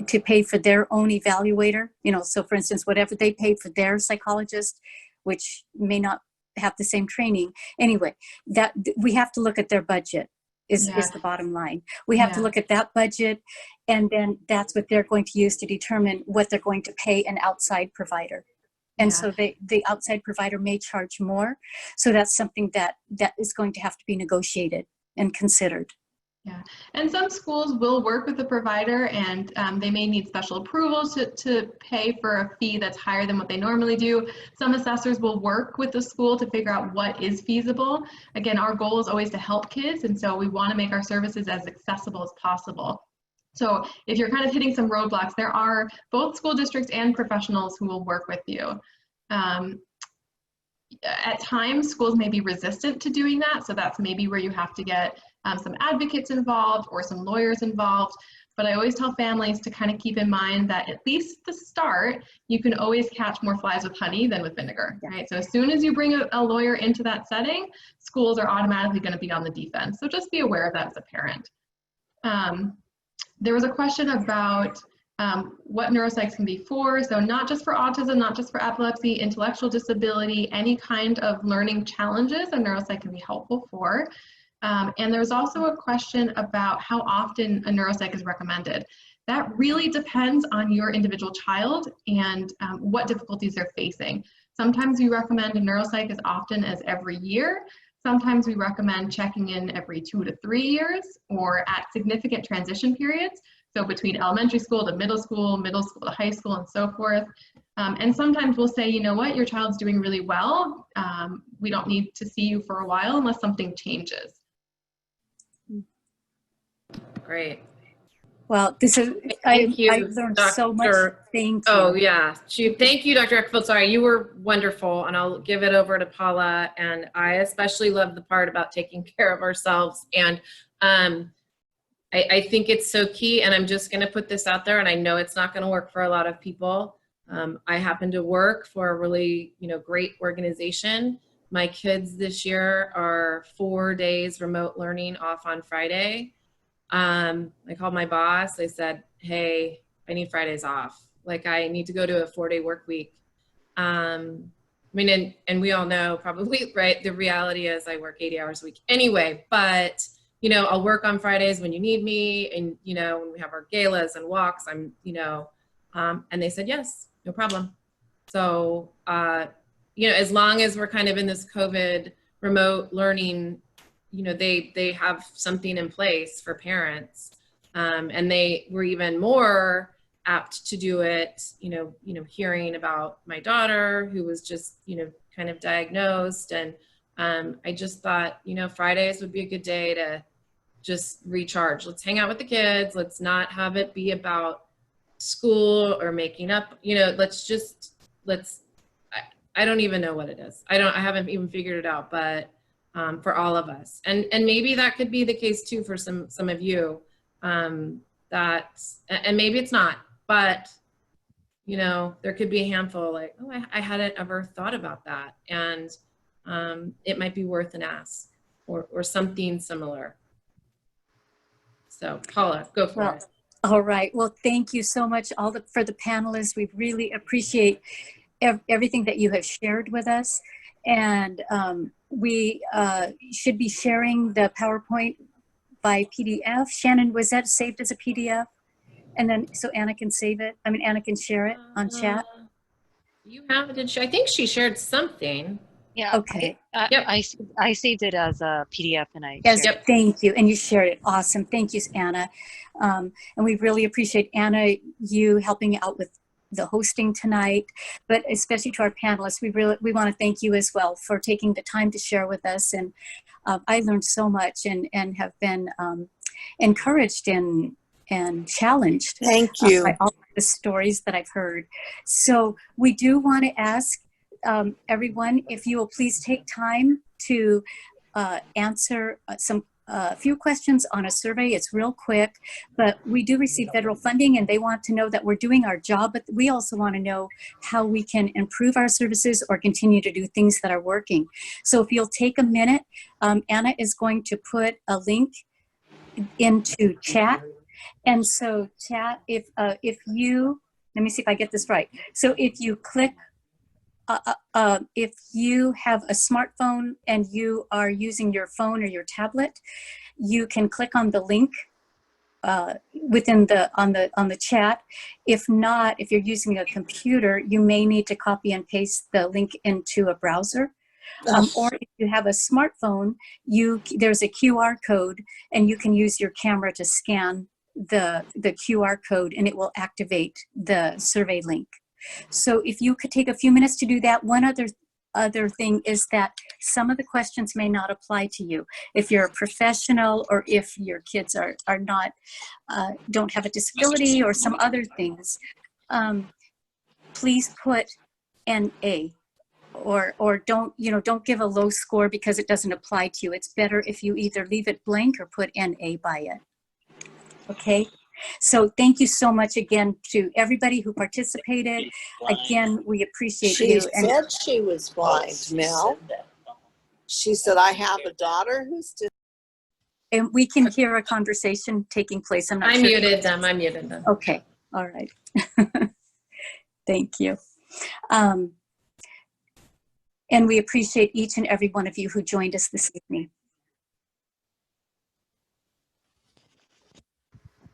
to pay for their own evaluator, so for instance, whatever they pay for their psychologist, which may not have the same training. Anyway, that we have to look at their budget is the bottom line. We have to look at that budget, and then that's what they're going to use to determine what they're going to pay an outside provider. And so the outside provider may charge more. So that's something that is going to have to be negotiated and considered. Yeah, and some schools will work with the provider, and they may need special approvals to pay for a fee that's higher than what they normally do. Some assessors will work with the school to figure out what is feasible. Again, our goal is always to help kids, and so we want to make our services as accessible as possible. So if you're kind of hitting some roadblocks, there are both school districts and professionals who will work with you. At times, schools may be resistant to doing that, so that's maybe where you have to get some advocates involved or some lawyers involved. But I always tell families to kind of keep in mind that at least at the start, you can always catch more flies with honey than with vinegar, right? So as soon as you bring a lawyer into that setting, schools are automatically going to be on the defense. So just be aware of that as a parent. There was a question about what neuropsychs can be for. So not just for autism, not just for epilepsy, intellectual disability, any kind of learning challenges a neuropsych can be helpful for. And there's also a question about how often a neuropsych is recommended. That really depends on your individual child and what difficulties they're facing. Sometimes we recommend a neuropsych as often as every year. Sometimes we recommend checking in every 2 to 3 years or at significant transition periods. So between elementary school to middle school to high school, and so forth. And sometimes we'll say, you know what, your child's doing really well. We don't need to see you for a while unless something changes. Great. Well, this is, Thank you, I learned so much. Thank you. Oh, yeah. Thank you, Dr. Eckfeld. Sorry, you were wonderful. And I'll give it over to Paula. And I especially love the part about taking care of ourselves. And I think it's so key. And I'm just going to put this out there. And I know it's not going to work for a lot of people. I happen to work for a really, great organization. My kids this year are 4 days remote learning off on Friday. I called my boss. I said, hey, I need Fridays off. Like, I need to go to a 4-day work week. And we all know probably, right, the reality is I work 80 hours a week anyway, but, I'll work on Fridays when you need me. And, when we have our galas and walks, and they said, yes, no problem. So, as long as we're kind of in this COVID remote learning, they have something in place for parents, and they were even more apt to do it, hearing about my daughter who was just, kind of diagnosed. And I just thought, Fridays would be a good day to just recharge. Let's hang out with the kids. Let's not have it be about school or making up, I don't even know what it is. I haven't even figured it out, but for all of us. And maybe that could be the case too for some of you, and maybe it's not, but there could be a handful like, oh, I hadn't ever thought about that. And it might be worth an ask or something similar. So Paula, go for it. All right. Well, thank you so much for the panelists. We really appreciate everything that you have shared with us. And we should be sharing the PowerPoint by PDF. Shannon, was that saved as a PDF? And then, so Anna can save it? Anna can share it on chat? you have, did she, I think she shared something. Yeah. Okay. Yep. I saved it as a PDF and I Yes, shared it. thank you. And you shared it. Awesome. Thank you, Anna. And we really appreciate, Anna, you helping out with the hosting tonight, but especially to our panelists, we want to thank you as well for taking the time to share with us. And I learned so much and have been encouraged and challenged Thank you. by all the stories that I've heard. So we do want to ask everyone, if you will please take time to answer a few questions on a survey. It's real quick, but we do receive federal funding and they want to know that we're doing our job, but we also want to know how we can improve our services or continue to do things that are working. So if you'll take a minute, Anna is going to put a link into chat. And so chat, if you, let me see if I get this right. So if you click, if you have a smartphone and you are using your phone or your tablet, you can click on the link within on the chat. If not, if you're using a computer, you may need to copy and paste the link into a browser. Or if you have a smartphone, there's a QR code and you can use your camera to scan the QR code and it will activate the survey link. So if you could take a few minutes to do that. One other thing is that some of the questions may not apply to you. If you're a professional or if your kids are not, don't have a disability or some other things, please put NA. Or don't give a low score because it doesn't apply to you. It's better if you either leave it blank or put NA by it. Okay, so thank you so much again to everybody who participated. Again, we appreciate She you. said she was blind, Mel. She said, I have a daughter who's And we can hear a conversation taking place. I'm not I sure. muted them. I muted them. Okay, all right. Thank you. And we appreciate each and every one of you who joined us this evening.